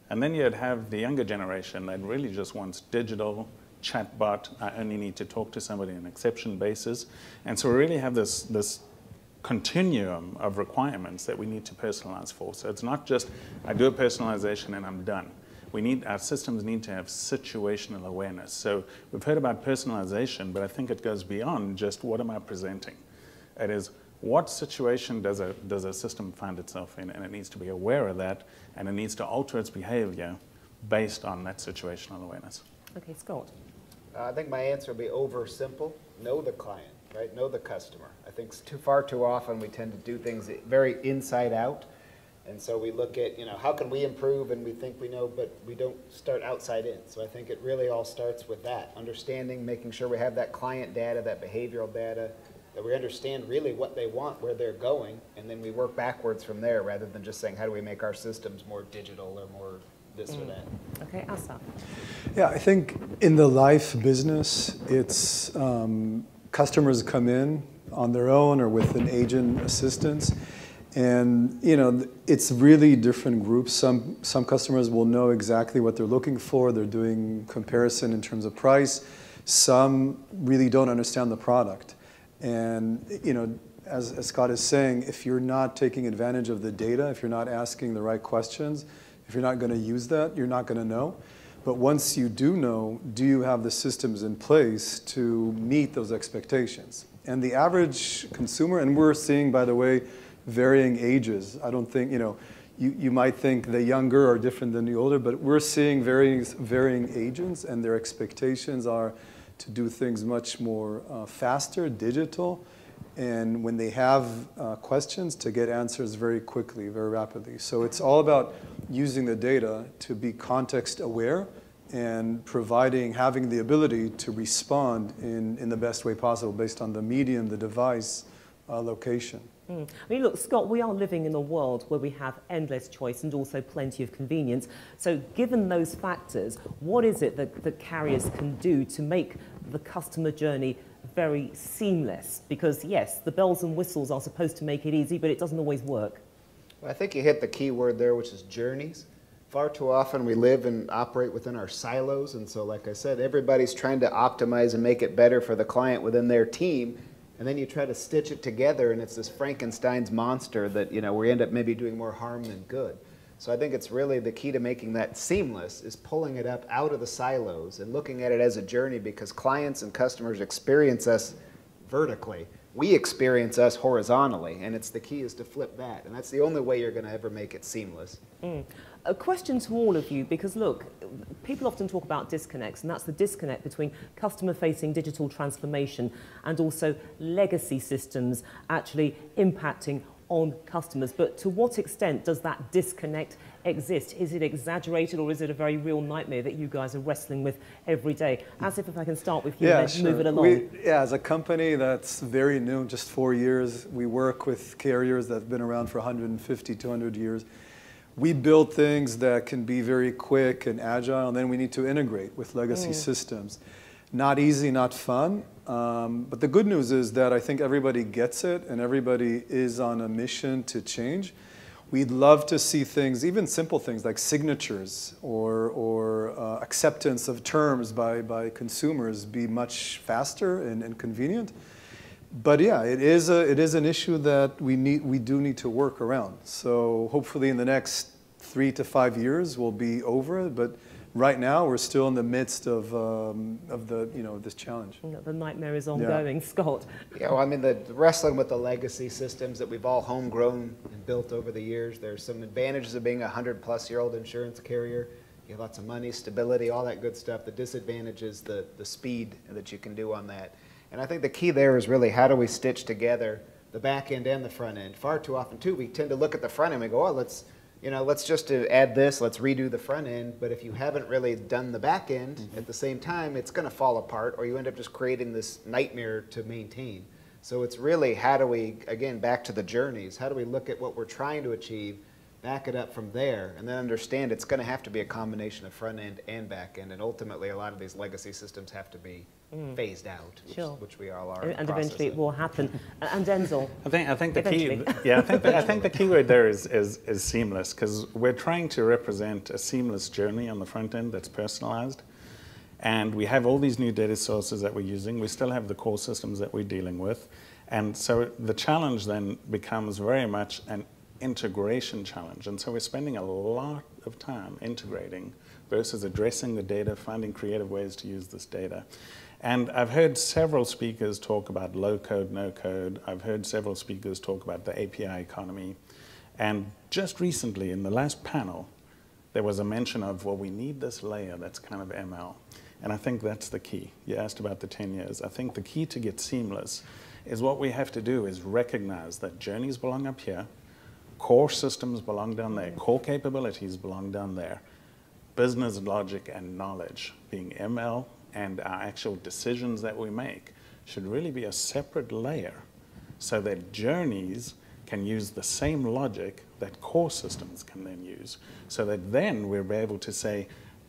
S5: And then you'd have the younger generation that really just wants digital, chatbot, I only need to talk to somebody on an exception basis. And so we really have this continuum of requirements that we need to personalize for. So it's not just, I do a personalization and I'm done. Our systems need to have situational awareness. So we've heard about personalization, but I think it goes beyond just what am I presenting. It is, what situation does a system find itself in, and it needs to be aware of that, and it needs to alter its behavior based on that situational awareness.
S1: Okay, Scott.
S6: I think my answer would be simple. Know the client. right? Know the customer. I think far too often we tend to do things very inside out. And so we look at, how can we improve, and we think we know, but we don't start outside in. So I think it really all starts with that, understanding, making sure we have that client data, that behavioral data, that we understand really what they want, where they're going, and then we work backwards from there rather than just saying, how do we make our systems more digital or more this or that.
S1: Okay, Asaf.
S7: Yeah, I think in the life business, it's customers come in on their own or with an agent assistance. And it's really different groups. Some customers will know exactly what they're looking for. They're doing comparison in terms of price. Some really don't understand the product. And as Scott is saying, if you're not taking advantage of the data, if you're not asking the right questions, if you're not going to use that, you're not going to know. But once you do know, do you have the systems in place to meet those expectations? And the average consumer, and we're seeing, by the way, varying ages. I don't think, you might think the younger are different than the older, but we're seeing varying ages, and their expectations are to do things much more faster, digital, and when they have questions, to get answers very quickly, very rapidly. So it's all about using the data to be context aware and having the ability to respond in the best way possible based on the medium, the device, location.
S1: I mean, look, Scott, we are living in a world where we have endless choice and also plenty of convenience. So given those factors, what is it that the carriers can do to make the customer journey very seamless? Because, yes, the bells and whistles are supposed to make it easy, but it doesn't always work.
S6: Well, I think you hit the key word there, which is journeys. Far too often we live and operate within our silos. And so, like I said, everybody's trying to optimize and make it better for the client within their team. And then you try to stitch it together, and it's this Frankenstein's monster that, we end up maybe doing more harm than good. So I think it's really the key to making that seamless is pulling it up out of the silos and looking at it as a journey, because clients and customers experience us vertically. We experience us horizontally, and the key is to flip that. And that's the only way you're going to ever make it seamless.
S1: A question to all of you, because look, people often talk about disconnects, and that's the disconnect between customer-facing digital transformation and also legacy systems actually impacting on customers. But to what extent does that disconnect exist? Is it exaggerated, or is it a very real nightmare that you guys are wrestling with every day? As if I can start with you and then move it along.
S7: As a company that's very new, just 4 years, we work with carriers that have been around for 150, 200 years. We build things that can be very quick and agile, and then we need to integrate with legacy systems. Not easy, not fun, but the good news is that I think everybody gets it, and everybody is on a mission to change. We'd love to see things, even simple things like signatures or acceptance of terms by consumers, be much faster and convenient. But yeah, it is an issue that we do need to work around. So hopefully in the next 3 to 5 years we'll be over it. But right now we're still in the midst of this challenge.
S1: The nightmare is ongoing, Scott.
S6: Yeah, well, I mean, the wrestling with the legacy systems that we've all homegrown and built over the years. There's some advantages of being a 100-plus-year-old insurance carrier. You have lots of money, stability, all that good stuff. The disadvantage is the speed that you can do on that. And I think the key there is really how do we stitch together the back end and the front end. Far too often, too, we tend to look at the front end and we go, oh, let's just add this, let's redo the front end. But if you haven't really done the back end at the same time, it's going to fall apart, or you end up just creating this nightmare to maintain. So it's really how do we, again, back to the journeys, how do we look at what we're trying to achieve, back it up from there, and then understand it's going to have to be a combination of front end and back end. And ultimately, a lot of these legacy systems have to be phased out, which we all are.
S1: And eventually it will happen. And Denzel.
S5: I think the key. Yeah, I think the key word there is seamless, because we're trying to represent a seamless journey on the front end that's personalized. And we have all these new data sources that we're using. We still have the core systems that we're dealing with. And so the challenge then becomes very much an integration challenge. And so we're spending a lot of time integrating versus addressing the data, finding creative ways to use this data. And I've heard several speakers talk about low code, no code. I've heard several speakers talk about the API economy. And just recently in the last panel, there was a mention of, well, we need this layer that's kind of ML. And I think that's the key. You asked about the 10 years. I think the key to get seamless is what we have to do is recognize that journeys belong up here, core systems belong down there, core capabilities belong down there, business logic and knowledge, being ML, and our actual decisions that we make should really be a separate layer so that journeys can use the same logic that core systems can then use, so that then we're able to say,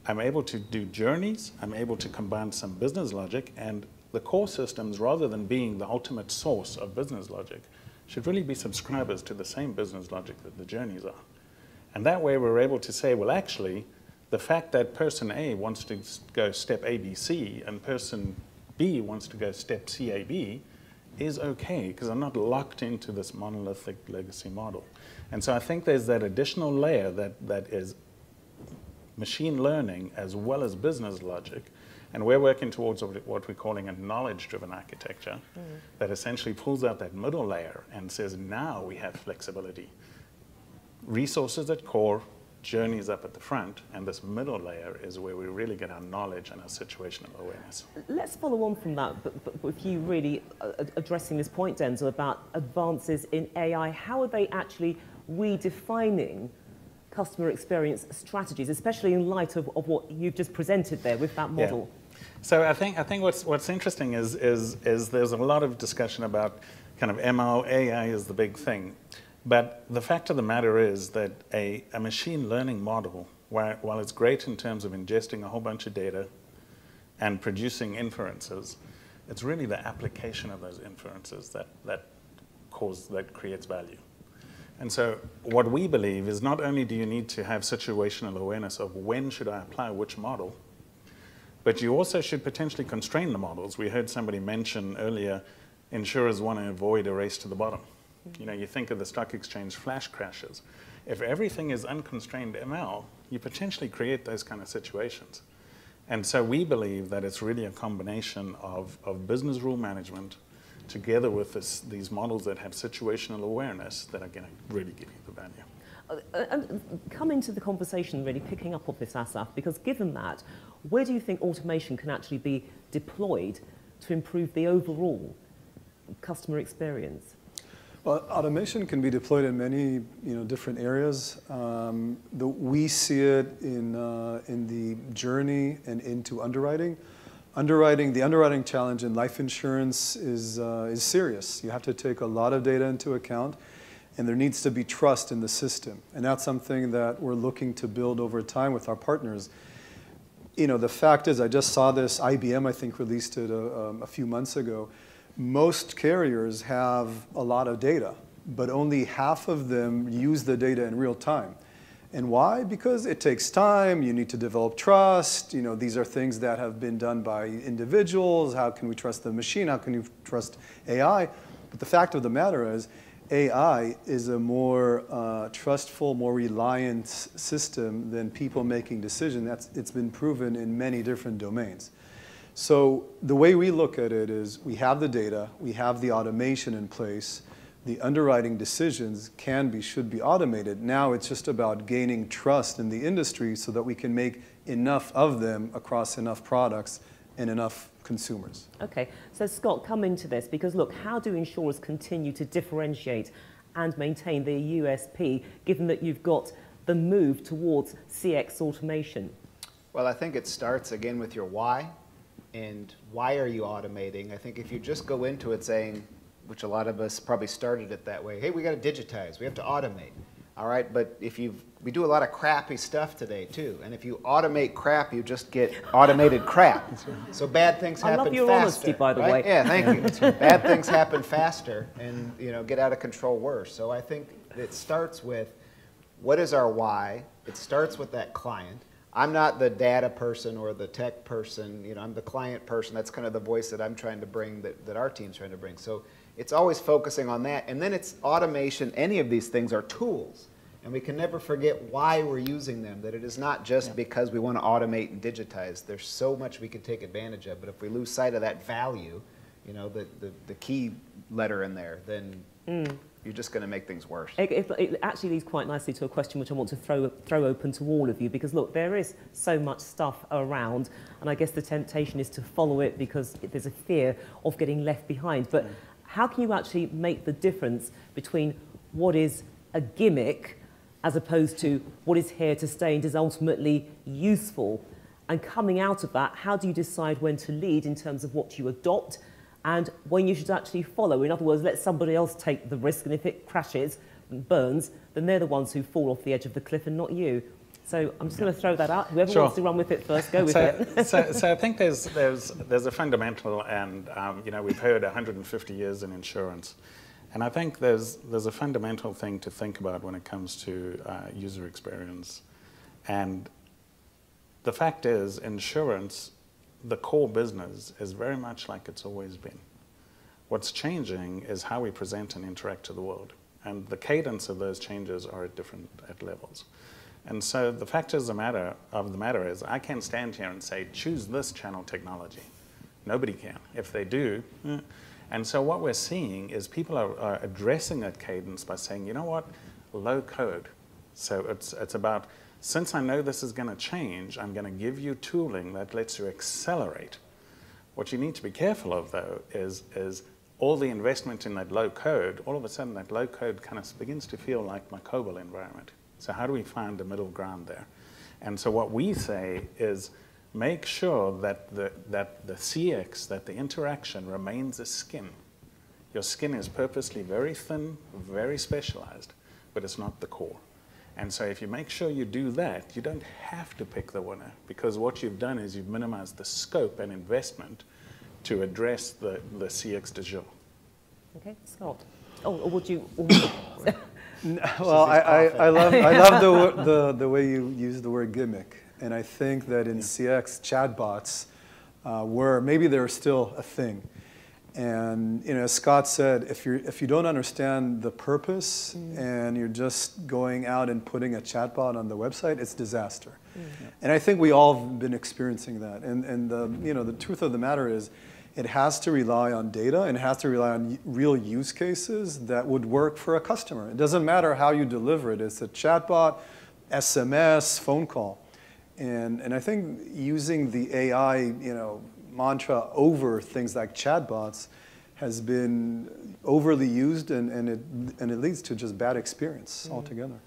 S5: I'm able to do journeys, I'm able to combine some business logic, and the core systems, rather than being the ultimate source of business logic, should really be subscribers to the same business logic that the journeys are. And that way we're able to say, well, actually, the fact that person A wants to go step ABC and person B wants to go step CAB is okay, because I'm not locked into this monolithic legacy model. And so I think there's that additional layer that is machine learning as well as business logic. And we're working towards what we're calling a knowledge-driven architecture that essentially pulls out that middle layer and says, now we have flexibility. Resources at core, journeys up at the front, and this middle layer is where we really get our knowledge and our situational awareness.
S1: Let's follow on from that, but with you really addressing this point, Denzel, about advances in AI, how are they actually redefining customer experience strategies, especially in light of what you've just presented there with that model?
S5: Yeah. So I think what's interesting is there's a lot of discussion about kind of ML, AI is the big thing. But the fact of the matter is that a machine learning model, while it's great in terms of ingesting a whole bunch of data and producing inferences, it's really the application of those inferences that creates value. And so what we believe is not only do you need to have situational awareness of when should I apply which model, but you also should potentially constrain the models. We heard somebody mention earlier, insurers want to avoid a race to the bottom. You know, you think of the stock exchange flash crashes. If everything is unconstrained ML, you potentially create those kind of situations. And so we believe that it's really a combination of business rule management together with these models that have situational awareness that are going to really give you the value.
S1: And come into the conversation really picking up on this, Asaf, because given that, where do you think automation can actually be deployed to improve the overall customer experience?
S7: Well, automation can be deployed in many different areas. We see it in the journey and into underwriting. The underwriting challenge in life insurance is serious. You have to take a lot of data into account, and there needs to be trust in the system. And that's something that we're looking to build over time with our partners. The fact is, I just saw this, IBM, I think, released it a few months ago. Most carriers have a lot of data, but only half of them use the data in real time. And why? Because it takes time, you need to develop trust, these are things that have been done by individuals, how can we trust the machine, how can you trust AI? But the fact of the matter is, AI is a more trustful, more reliant system than people making decisions. It's been proven in many different domains. So the way we look at it is we have the data, we have the automation in place, the underwriting decisions should be automated. Now it's just about gaining trust in the industry so that we can make enough of them across enough products and enough consumers.
S1: Okay, so Scott, come into this because look, how do insurers continue to differentiate and maintain their USP given that you've got the move towards CX automation?
S6: Well, I think it starts again with your why. And why are you automating? I think if you just go into it saying, which a lot of us probably started it that way, hey, we got to digitize, we have to automate. All right, but we do a lot of crappy stuff today too. And if you automate crap, you just get automated crap. So bad things happen faster.
S1: I love your honesty, by the way.
S6: Yeah, thank you. Bad things happen faster and get out of control worse. So I think it starts with what is our why? It starts with that client. I'm not the data person or the tech person, I'm the client person. That's kind of the voice that I'm trying to bring, that our team's trying to bring. So it's always focusing on that. And then it's automation. Any of these things are tools. And we can never forget why we're using them, that it is not just because we want to automate and digitize. There's so much we can take advantage of. But if we lose sight of that value, the key letter in there, then you're just going to make things worse.
S1: It actually leads quite nicely to a question which I want to throw open to all of you, because look, there is so much stuff around, and I guess the temptation is to follow it because there's a fear of getting left behind. But how can you actually make the difference between what is a gimmick as opposed to what is here to stay and is ultimately useful? And coming out of that, how do you decide when to lead in terms of what you adopt and when you should actually follow? In other words, let somebody else take the risk, and if it crashes and burns, then they're the ones who fall off the edge of the cliff and not you. So I'm just going to throw that out. Whoever wants to run with it first, go with it.
S5: So I think there's a fundamental, and we've heard 150 years in insurance, and I think there's a fundamental thing to think about when it comes to user experience. And the fact is, insurance, the core business, is very much like it's always been. What's changing is how we present and interact to the world, and the cadence of those changes are at levels. And so the fact of the matter is, I can stand here and say, choose this channel technology. Nobody can. If they do, And so what we're seeing is people are addressing that cadence by saying, you know what, low code. So it's about, since I know this is going to change, I'm going to give you tooling that lets you accelerate. What you need to be careful of, though, is all the investment in that low code, all of a sudden that low code kind of begins to feel like my COBOL environment. So how do we find the middle ground there? And so what we say is make sure that the CX, that the interaction remains a skin. Your skin is purposely very thin, very specialized, but it's not the core. And so if you make sure you do that, you don't have to pick the winner, because what you've done is you've minimized the scope and investment to address the CX du jour.
S1: Okay, Scott. Oh, or would you?
S7: Well, I love the way you use the word gimmick, and I think that in CX, chatbots maybe they're still a thing. And as Scott said, if you don't understand the purpose and you're just going out and putting a chatbot on the website, it's disaster. And I think we all have been experiencing that. And the truth of the matter is, it has to rely on data, and it has to rely on real use cases that would work for a customer. It doesn't matter how you deliver it. It's a chatbot, SMS, phone call. And I think using the AI mantra over things like chatbots has been overly used, and it leads to just bad experience altogether.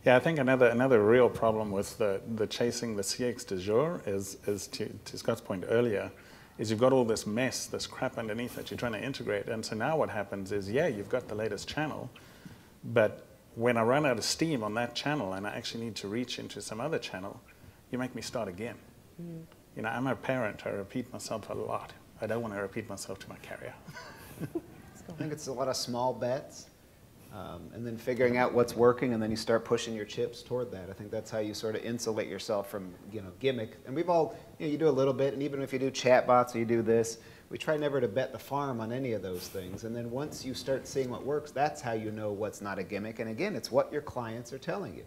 S5: Yeah, I think another real problem with the chasing the CX du jour is to Scott's point earlier, is you've got all this mess, this crap underneath that you're trying to integrate. And so now what happens is, yeah, you've got the latest channel, but when I run out of steam on that channel and I actually need to reach into some other channel, you make me start again. I'm a parent, I repeat myself a lot. I don't want to repeat myself to my carrier.
S6: I think it's a lot of small bets, and then figuring out what's working, and then you start pushing your chips toward that. I think that's how you sort of insulate yourself from gimmick. And we've all, you do a little bit, and even if you do chatbots or you do this, we try never to bet the farm on any of those things. And then once you start seeing what works, that's how you know what's not a gimmick. And again, it's what your clients are telling you.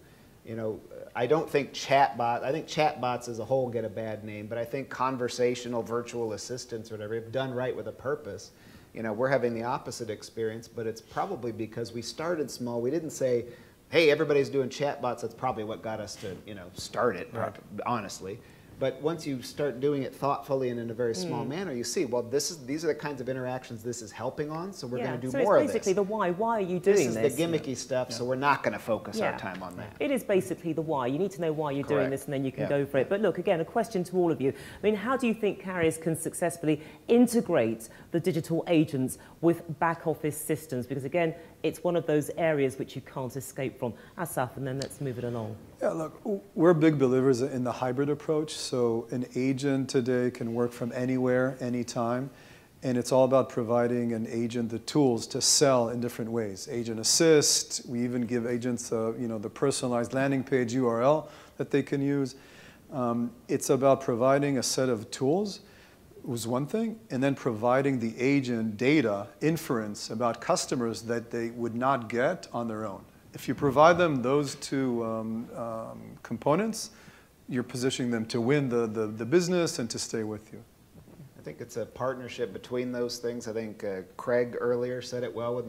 S6: I don't think I think chatbots as a whole get a bad name, but I think conversational virtual assistants or whatever, if done right with a purpose, we're having the opposite experience, but it's probably because we started small. We didn't say, hey, everybody's doing chatbots. That's probably what got us to, start it, right, honestly. But once you start doing it thoughtfully and in a very small manner, you see, well, these are the kinds of interactions this is helping on, so we're going to do more of this.
S1: So it's basically the why. Why are you doing this?
S6: This is the gimmicky stuff, so we're not going to focus our time on that.
S1: It is basically the why. You need to know why you're doing this, and then you can go for it. But look, again, a question to all of you. How do you think carriers can successfully integrate the digital agents with back office systems? Because again, it's one of those areas which you can't escape from. Asaf, and then let's move it along.
S7: Yeah, look, we're big believers in the hybrid approach. So an agent today can work from anywhere, anytime. And it's all about providing an agent the tools to sell in different ways. Agent Assist, we even give agents the personalized landing page URL that they can use. It's about providing a set of tools, was one thing, and then providing the agent data, inference about customers that they would not get on their own. If you provide them those two components, you're positioning them to win the business and to stay with you. I
S6: think it's a partnership between those things. I think Craig earlier said it well when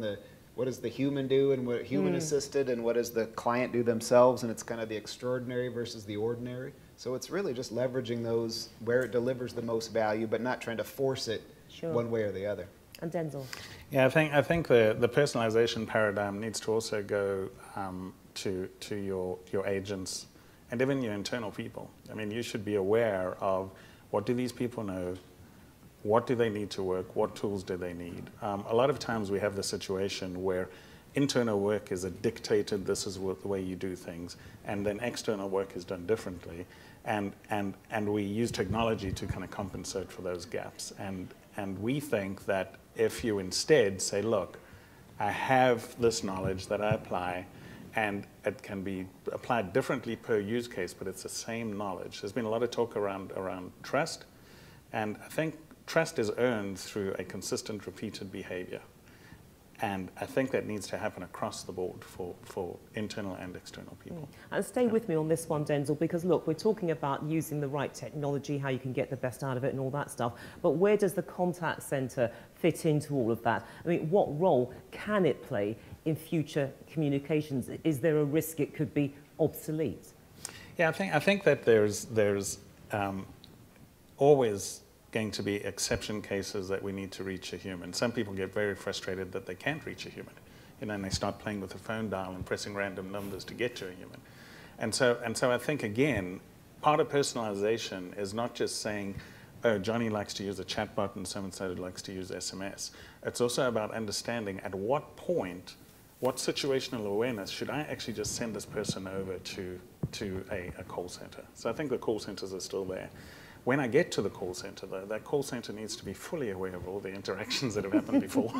S6: what does the human do and what human assisted and what does the client do themselves, and it's kind of the extraordinary versus the ordinary. So it's really just leveraging those where it delivers the most value, but not trying to force it one way or the other.
S1: And Denzel?
S5: Yeah, I think the personalization paradigm needs to also go to your agents and even your internal people. I mean, you should be aware of what do these people know, what do they need to work, what tools do they need. A lot of times we have the situation where internal work is a dictated, this is the way you do things, and then external work is done differently. And we use technology to kind of compensate for those gaps. And we think that if you instead say, look, I have this knowledge that I apply, and it can be applied differently per use case, but it's the same knowledge. There's been a lot of talk around trust, and I think trust is earned through a consistent, repeated behavior. And I think that needs to happen across the board for internal and external people.
S1: And stay with me on this one, Denzel, because look, we're talking about using the right technology, how you can get the best out of it and all that stuff. But where does the contact centre fit into all of that? I mean, what role can it play in future communications? Is there a risk it could be obsolete?
S5: Yeah, I think that there's always going to be exception cases that we need to reach a human. Some people get very frustrated that they can't reach a human, and they start playing with a phone dial and pressing random numbers to get to a human. And so I think, again, part of personalization is not just saying, oh, Johnny likes to use a chatbot and so-and-so likes to use SMS. It's also about understanding at what point, what situational awareness should I actually just send this person over to a call center. So I think the call centers are still there. When I get to the call center, though, that call center needs to be fully aware of all the interactions that have happened before.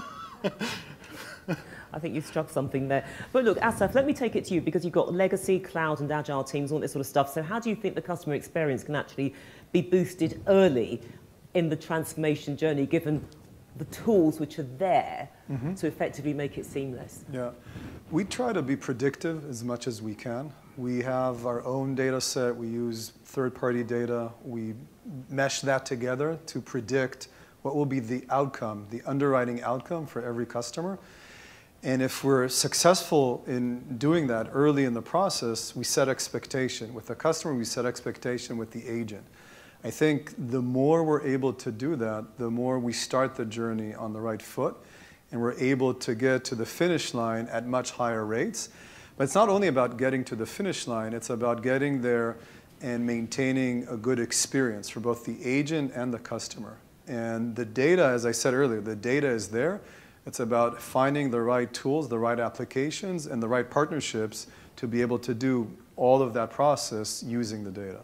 S1: I think you've struck something there. But look, Asaf, let me take it to you, because you've got legacy, cloud and agile teams, all this sort of stuff. So how do you think the customer experience can actually be boosted early in the transformation journey, given the tools which are there to effectively make it seamless?
S7: Yeah, we try to be predictive as much as we can. We have our own data set. We use third-party data. We mesh that together to predict what will be the outcome, the underwriting outcome for every customer. And if we're successful in doing that early in the process, we set expectation with the customer, we set expectation with the agent. I think the more we're able to do that, the more we start the journey on the right foot, and we're able to get to the finish line at much higher rates. But it's not only about getting to the finish line, it's about getting there and maintaining a good experience for both the agent and the customer. And the data, as I said earlier, the data is there. It's about finding the right tools, the right applications, and the right partnerships to be able to do all of that process using the data.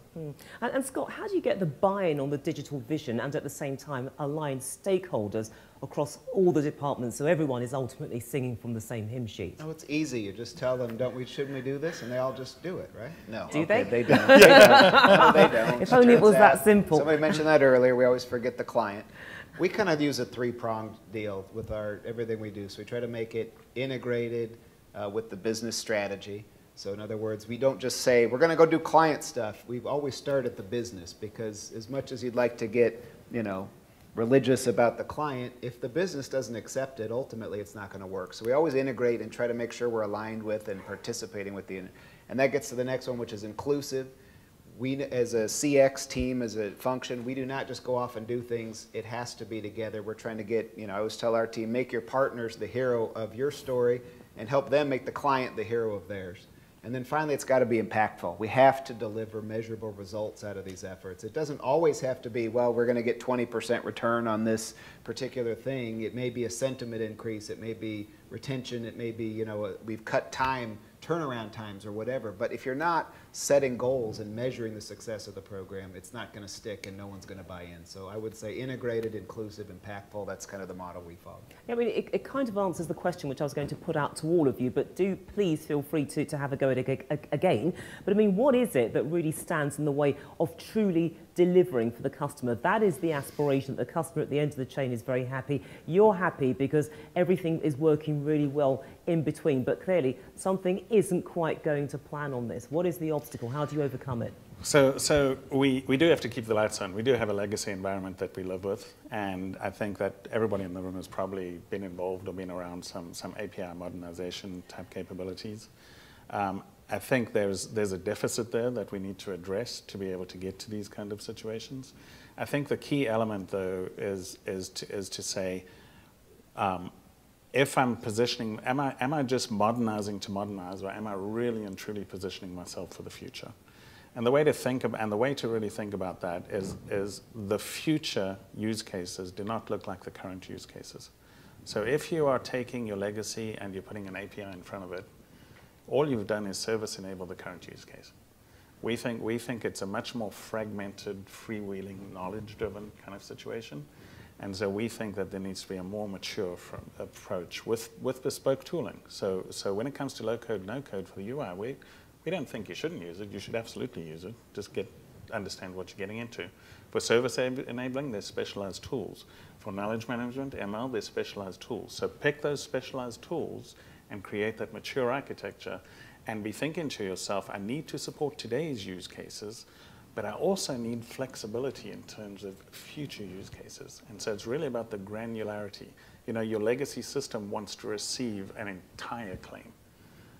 S1: And Scott, how do you get the buy-in on the digital vision and at the same time align stakeholders across all the departments so everyone is ultimately singing from the same hymn sheet?
S6: Oh, it's easy. You just tell them, shouldn't we do this? And they all just do it, right? No.
S1: Do they?
S6: They don't. They don't. No, they don't.
S1: If only it was that simple.
S6: Somebody mentioned that earlier. We always forget the client. We kind of use a three-pronged deal with everything we do. So we try to make it integrated with the business strategy. So in other words, we don't just say, we're going to go do client stuff. We've always started the business, because as much as you'd like to get, religious about the client, if the business doesn't accept it, ultimately it's not going to work. So we always integrate and try to make sure we're aligned with and participating with and that gets to the next one, which is inclusive. We, as a CX team, as a function, we do not just go off and do things. It has to be together. We're trying to get, I always tell our team, make your partners the hero of your story and help them make the client the hero of theirs. And then finally, it's got to be impactful. We have to deliver measurable results out of these efforts. It doesn't always have to be, well, we're going to get 20% return on this particular thing. It may be a sentiment increase. It may be retention. It may be, we've cut turnaround times or whatever. But if you're not setting goals and measuring the success of the program, it's not going to stick and no one's going to buy in. So I would say integrated, inclusive, impactful, that's kind of the model we follow.
S1: I mean, it kind of answers the question which I was going to put out to all of you, but do please feel free to have a go at it again. But I mean, what is it that really stands in the way of truly delivering for the customer? That is the aspiration, that the customer at the end of the chain is very happy. You're happy because everything is working really well in between, but clearly something isn't quite going to plan on this. What is the obstacle? How do you overcome it?
S5: So we do have to keep the lights on. We do have a legacy environment that we live with, and I think that everybody in the room has probably been involved or been around some API modernization type capabilities. I think there's a deficit there that we need to address to be able to get to these kind of situations. I think the key element, though, is to say, if I'm positioning, am I just modernizing to modernize, or am I really and truly positioning myself for the future? And the way to think about, and the way to really think about that is the future use cases do not look like the current use cases. So if you are taking your legacy and you're putting an API in front of it, all you've done is service enable the current use case. We think it's a much more fragmented, freewheeling, knowledge-driven kind of situation. And so we think that there needs to be a more mature approach with bespoke tooling. So when it comes to low-code, no-code for the UI, we don't think you shouldn't use it. You should absolutely use it. Just understand what you're getting into. For service enabling, there's specialized tools. For knowledge management, ML, there's specialized tools. So pick those specialized tools and create that mature architecture, and be thinking to yourself, I need to support today's use cases, but I also need flexibility in terms of future use cases. And so it's really about the granularity. You know, your legacy system wants to receive an entire claim.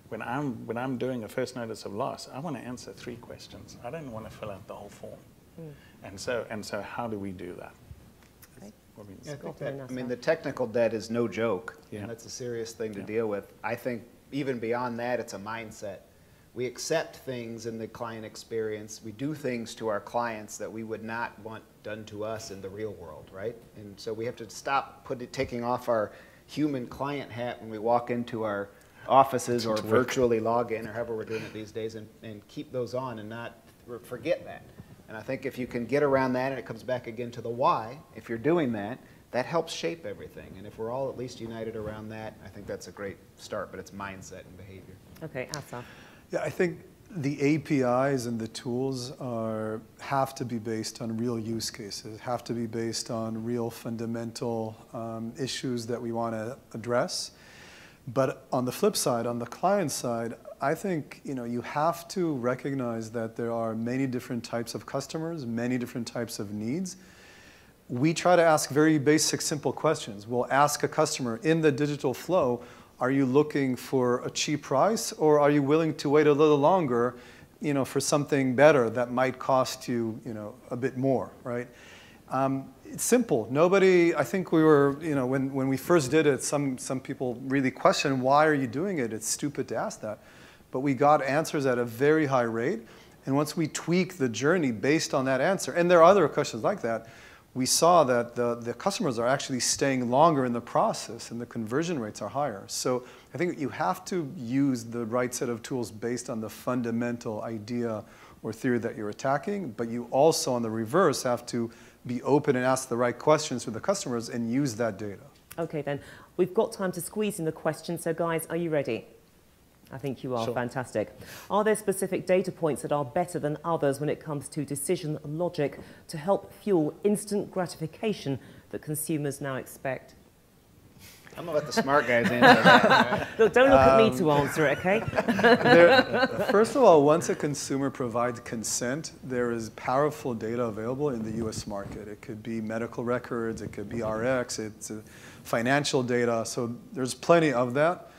S5: When I'm doing a first notice of loss, I want to answer 3 questions. I don't want to fill out the whole form. And so how do we do that?
S6: Yeah, I mean, the technical debt is no joke,
S5: Yeah.
S6: and that's a serious thing to deal with. I think even beyond that, it's a mindset. We accept things in the client experience. We do things to our clients that we would not want done to us in the real world, right? And so we have to stop taking off our human client hat when we walk into our offices or virtually log in or however we're doing it these days, and keep those on and not forget that. And I think if you can get around that, and it comes back again to the why, if you're doing that, that helps shape everything. And if we're all at least united around that, I think that's a great start, but it's mindset and behavior.
S1: Okay, Asaf.
S7: Yeah, I think the APIs and the tools have to be based on real use cases, have to be based on real fundamental issues that we want to address. But on the flip side, on the client side, I think you have to recognize that there are many different types of customers, many different types of needs. We try to ask very basic, simple questions. We'll ask a customer in the digital flow, are you looking for a cheap price, or are you willing to wait a little longer, for something better that might cost you, a bit more, right? It's simple. Nobody, I think we were, when we first did it, some people really questioned, why are you doing it? It's stupid to ask that. But we got answers at a very high rate. And once we tweak the journey based on that answer, and there are other questions like that, we saw that the customers are actually staying longer in the process and the conversion rates are higher. So I think you have to use the right set of tools based on the fundamental idea or theory that you're attacking, but you also, on the reverse, have to be open and ask the right questions to the customers and use that data.
S1: Okay, then. We've got time to squeeze in the questions. So, guys, are you ready? I think you are.
S5: Sure.
S1: Fantastic. Are there specific data points that are better than others when it comes to decision logic to help fuel instant gratification that consumers now expect?
S6: I'm going to let the smart guys answer that.
S1: Look, don't look at me to answer it, okay?
S7: First of all, once a consumer provides consent, there is powerful data available in the US market. It could be medical records, it could be RX, it's financial data, so there's plenty of that.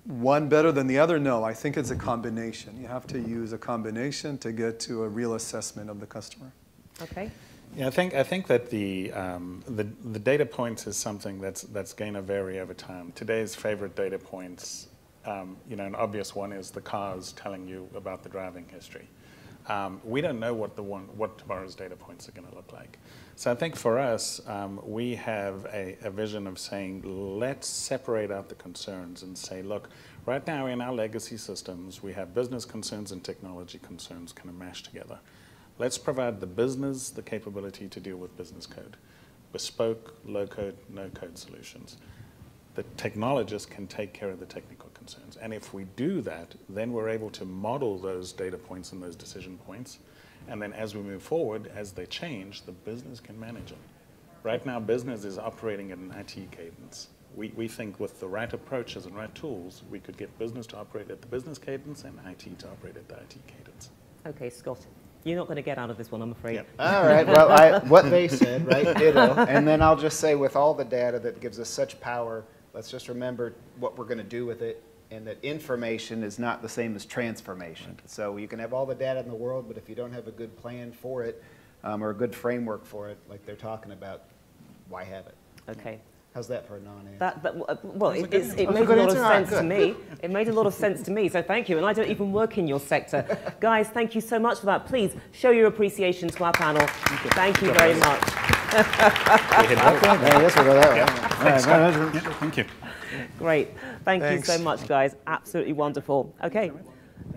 S7: One better than the other? No, I think it's a combination. You have to use a combination to get to a real assessment of the customer.
S1: Okay.
S5: Yeah, I think that the data points is something that's going to vary over time. Today's favorite data points, an obvious one is the cars telling you about the driving history. We don't know what tomorrow's data points are going to look like. So I think for us, we have a vision of saying, let's separate out the concerns and say, look, right now in our legacy systems, we have business concerns and technology concerns kind of mashed together. Let's provide the business the capability to deal with business code, bespoke, low-code, no-code solutions. The technologist can take care of the technical concerns. And if we do that, then we're able to model those data points and those decision points. And then as we move forward, as they change, the business can manage them. Right now, business is operating at an IT cadence. We think with the right approaches and right tools, we could get business to operate at the business cadence and IT to operate at the IT cadence.
S1: Okay, Scott, you're not going to get out of this one, I'm afraid.
S6: Yep. All right, well, what they said, right, ditto. And then I'll just say with all the data that gives us such power, let's just remember what we're going to do with it, and that information is not the same as transformation. So you can have all the data in the world, but if you don't have a good plan for it, or a good framework for it, like they're talking about, why have it?
S1: Okay.
S6: How's that for a non-answer?
S1: Well, it made a lot of sense to me. It made a lot of sense to me, so thank you. And I don't even work in your sector. Guys, thank you so much for that. Please show your appreciation to our panel. Thank you very much.
S6: Yes, we'll go that way.
S5: Thank you.
S1: Great. Thank you so much, guys. Absolutely wonderful. Okay.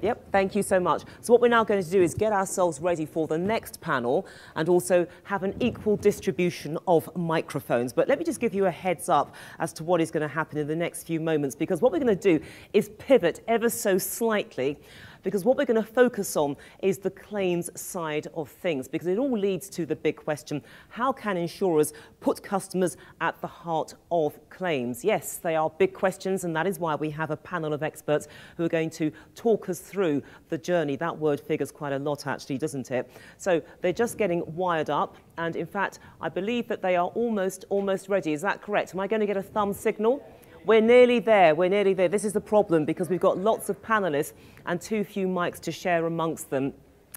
S1: Yep, thank you so much. So what we're now going to do is get ourselves ready for the next panel and also have an equal distribution of microphones. But let me just give you a heads up as to what is going to happen in the next few moments, because what we're going to do is pivot ever so slightly, because what we're going to focus on is the claims side of things, because it all leads to the big question: how can insurers put customers at the heart of claims? Yes, they are big questions, and that is why we have a panel of experts who are going to talk us through the journey. That word figures quite a lot, actually, doesn't it? So they're just getting wired up, and in fact, I believe that they are almost ready. Is that correct? Am I going to get a thumb signal? We're nearly there, we're nearly there. This is the problem, because we've got lots of panelists and too few mics to share amongst them.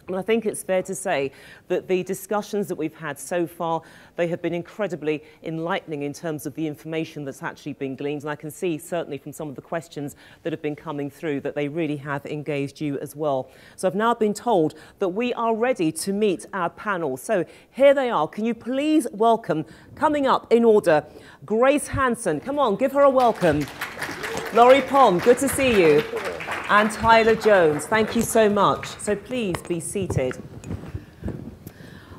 S1: And I think it's fair to say that the discussions that we've had so far, they have been incredibly enlightening in terms of the information that's actually been gleaned. And I can see certainly from some of the questions that have been coming through that they really have engaged you as well. So I've now been told that we are ready to meet our panel. So here they are. Can you please welcome, coming up in order, Grace Hansen. Come on, give her a welcome. Laurie Pond, good to see you. And Tyler Jones, thank you so much. So please be seated.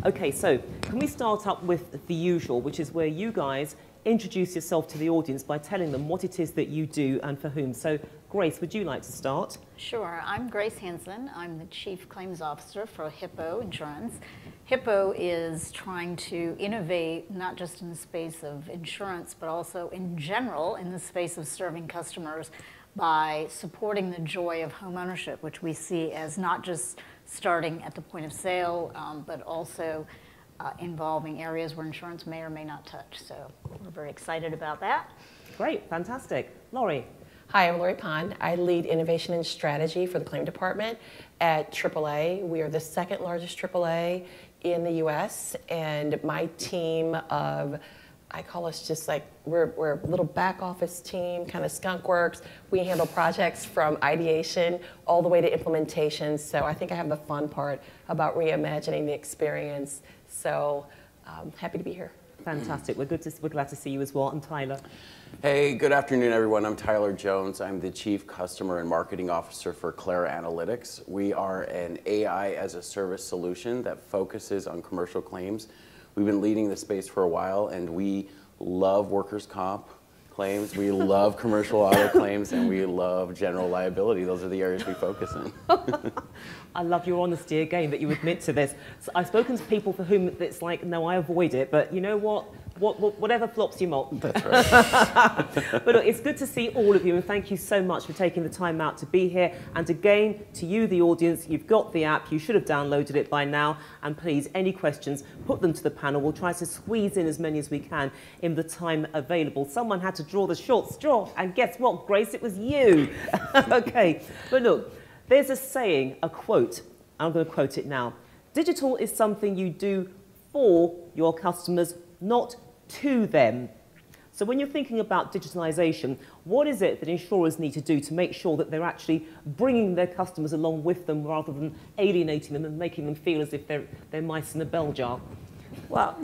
S1: Okay, so can we start up with the usual, which is where you guys introduce yourself to the audience by telling them what it is that you do and for whom. So Grace, would you like to start?
S8: Sure. I'm Grace Hansen. I'm the Chief Claims Officer for Hippo Insurance. Hippo is trying to innovate not just in the space of insurance, but also in general in the space of serving customers by supporting the joy of home ownership, which we see as not just starting at the point of sale, but also involving areas where insurance may or may not touch. So we're very excited about that.
S1: Great, fantastic. Laurie.
S9: Hi, I'm Laurie Pond. I lead innovation and strategy for the claim department at AAA. We are the second largest AAA in the US, and my team of, I call us just like, we're a little back office team, kind of skunk works. We handle projects from ideation all the way to implementation. So I think I have the fun part about reimagining the experience. So happy to be here.
S1: Fantastic. We're glad to see you as well. And Tyler.
S10: Hey, good afternoon, everyone. I'm Tyler Jones. I'm the Chief Customer and Marketing Officer for Clara Analytics. We are an AI as a service solution that focuses on commercial claims. We've been leading the space for a while, and we love workers' comp claims, we love commercial auto claims, and we love general liability. Those are the areas we focus in.
S1: I love your honesty again, that you admit to this. So I've spoken to people for whom it's like, no, I avoid it, but you know what? Whatever flops your mop.
S10: That's right.
S1: But look, it's good to see all of you, and thank you so much for taking the time out to be here. And again, to you, the audience, you've got the app. You should have downloaded it by now. And please, any questions, put them to the panel. We'll try to squeeze in as many as we can in the time available. Someone had to draw the short straw, and guess what, Grace? It was you. Okay, but look, there's a saying, a quote. I'm going to quote it now. Digital is something you do for your customers, not to them. So when you're thinking about digitalization, what is it that insurers need to do to make sure that they're actually bringing their customers along with them rather than alienating them and making them feel as if they're mice in a bell jar?
S8: Well,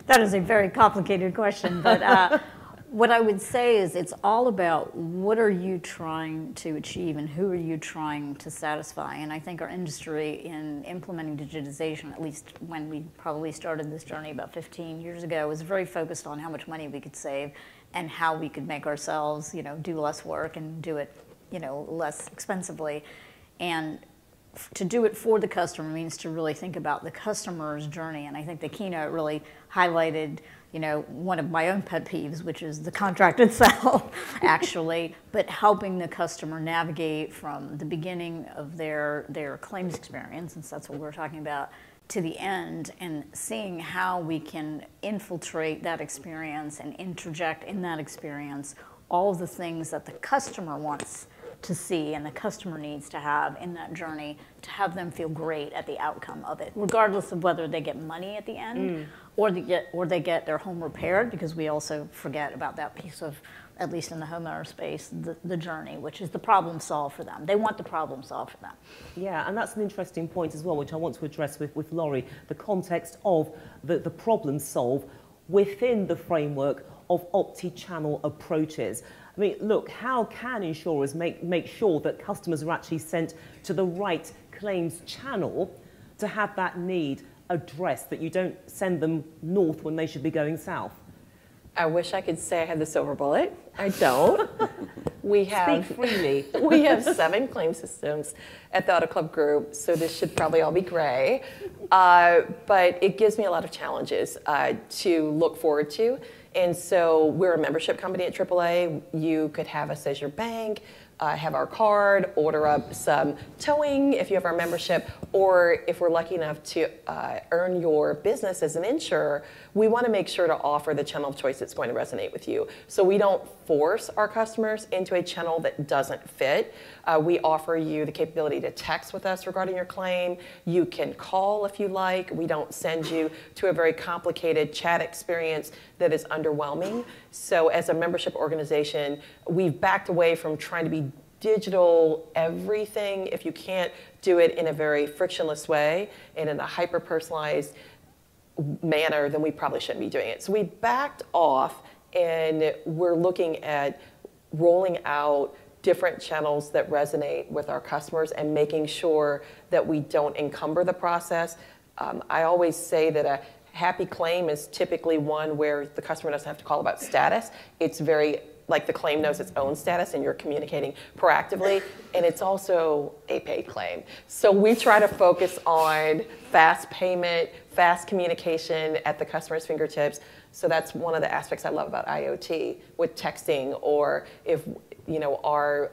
S8: that is a very complicated question, but what I would say is it's all about what are you trying to achieve and who are you trying to satisfy. And I think our industry in implementing digitization, at least when we probably started this journey about 15 years ago, was very focused on how much money we could save and how we could make ourselves, do less work and do it, less expensively. And to do it for the customer means to really think about the customer's journey. And I think the keynote really highlighted, you know, one of my own pet peeves, which is the contract itself, actually, but helping the customer navigate from the beginning of their claims experience, and so that's what we're talking about, to the end, and seeing how we can infiltrate that experience and interject in that experience all of the things that the customer wants to see and the customer needs to have in that journey to have them feel great at the outcome of it, regardless of whether they get money at the end or they get their home repaired, because we also forget about that piece of, at least in the homeowner space, the journey, which is the problem solved for them. They want the problem solved for them.
S1: Yeah, and that's an interesting point as well, which I want to address with Laurie, the context of the problem solve within the framework of omni-channel approaches. I mean, look, how can insurers make sure that customers are actually sent to the right claims channel to have that need addressed, that you don't send them north when they should be going south?
S9: I wish I could say I had the silver bullet. I don't. We have,
S1: Speak freely.
S9: We have 7 claim systems at the Auto Club Group, so this should probably all be gray. But it gives me a lot of challenges to look forward to. And so we're a membership company at AAA. You could have us as your bank, have our card, order up some towing if you have our membership, or if we're lucky enough to earn your business as an insurer, we want to make sure to offer the channel of choice that's going to resonate with you. So we don't force our customers into a channel that doesn't fit. We offer you the capability to text with us regarding your claim. You can call if you like. We don't send you to a very complicated chat experience that is underwhelming. So as a membership organization, we've backed away from trying to be digital everything. If you can't do it in a very frictionless way and in a hyper-personalized manner, then we probably shouldn't be doing it. So we backed off, and we're looking at rolling out different channels that resonate with our customers and making sure that we don't encumber the process. I always say that a happy claim is typically one where the customer doesn't have to call about status. It's very, like, the claim knows its own status and you're communicating proactively, and it's also a paid claim. So we try to focus on fast payment, fast communication at the customer's fingertips. So that's one of the aspects I love about IoT with texting, or if, you know, our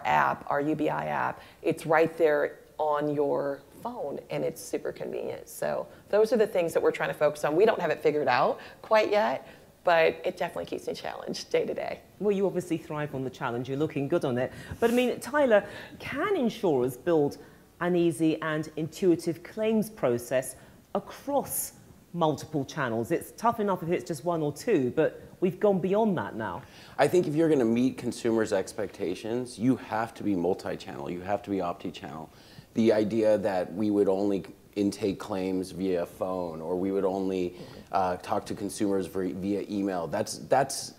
S9: app, our UBI app, it's right there on your phone, and it's super convenient. So those are the things that we're trying to focus on. We don't have it figured out quite yet, but it definitely keeps me challenged day to day.
S1: Well, you obviously thrive on the challenge. You're looking good on it. But I mean, Tyler, can insurers build an easy and intuitive claims process across multiple channels? It's tough enough if it's just 1 or 2, but we've gone beyond that now.
S10: I think if you're going to meet consumers' expectations, you have to be multi-channel. You have to be omni-channel. The idea that we would only intake claims via phone, or we would only talk to consumers via email, that's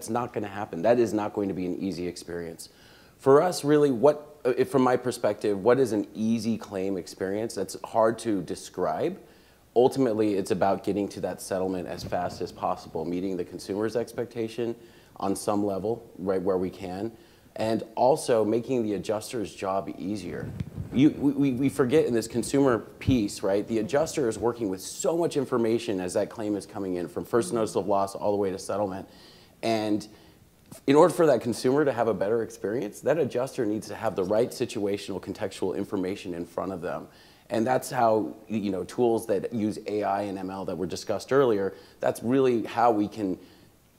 S10: not going to happen. That is not going to be an easy experience. For us, really, from my perspective, what is an easy claim experience? That's hard to describe. Ultimately, it's about getting to that settlement as fast as possible, meeting the consumer's expectation on some level, right where we can, and also making the adjuster's job easier. We forget in this consumer piece, right? The adjuster is working with so much information as that claim is coming in, from first notice of loss all the way to settlement. And in order for that consumer to have a better experience, that adjuster needs to have the right situational, contextual information in front of them. And that's how, you know, tools that use AI and ML that were discussed earlier, that's really how we can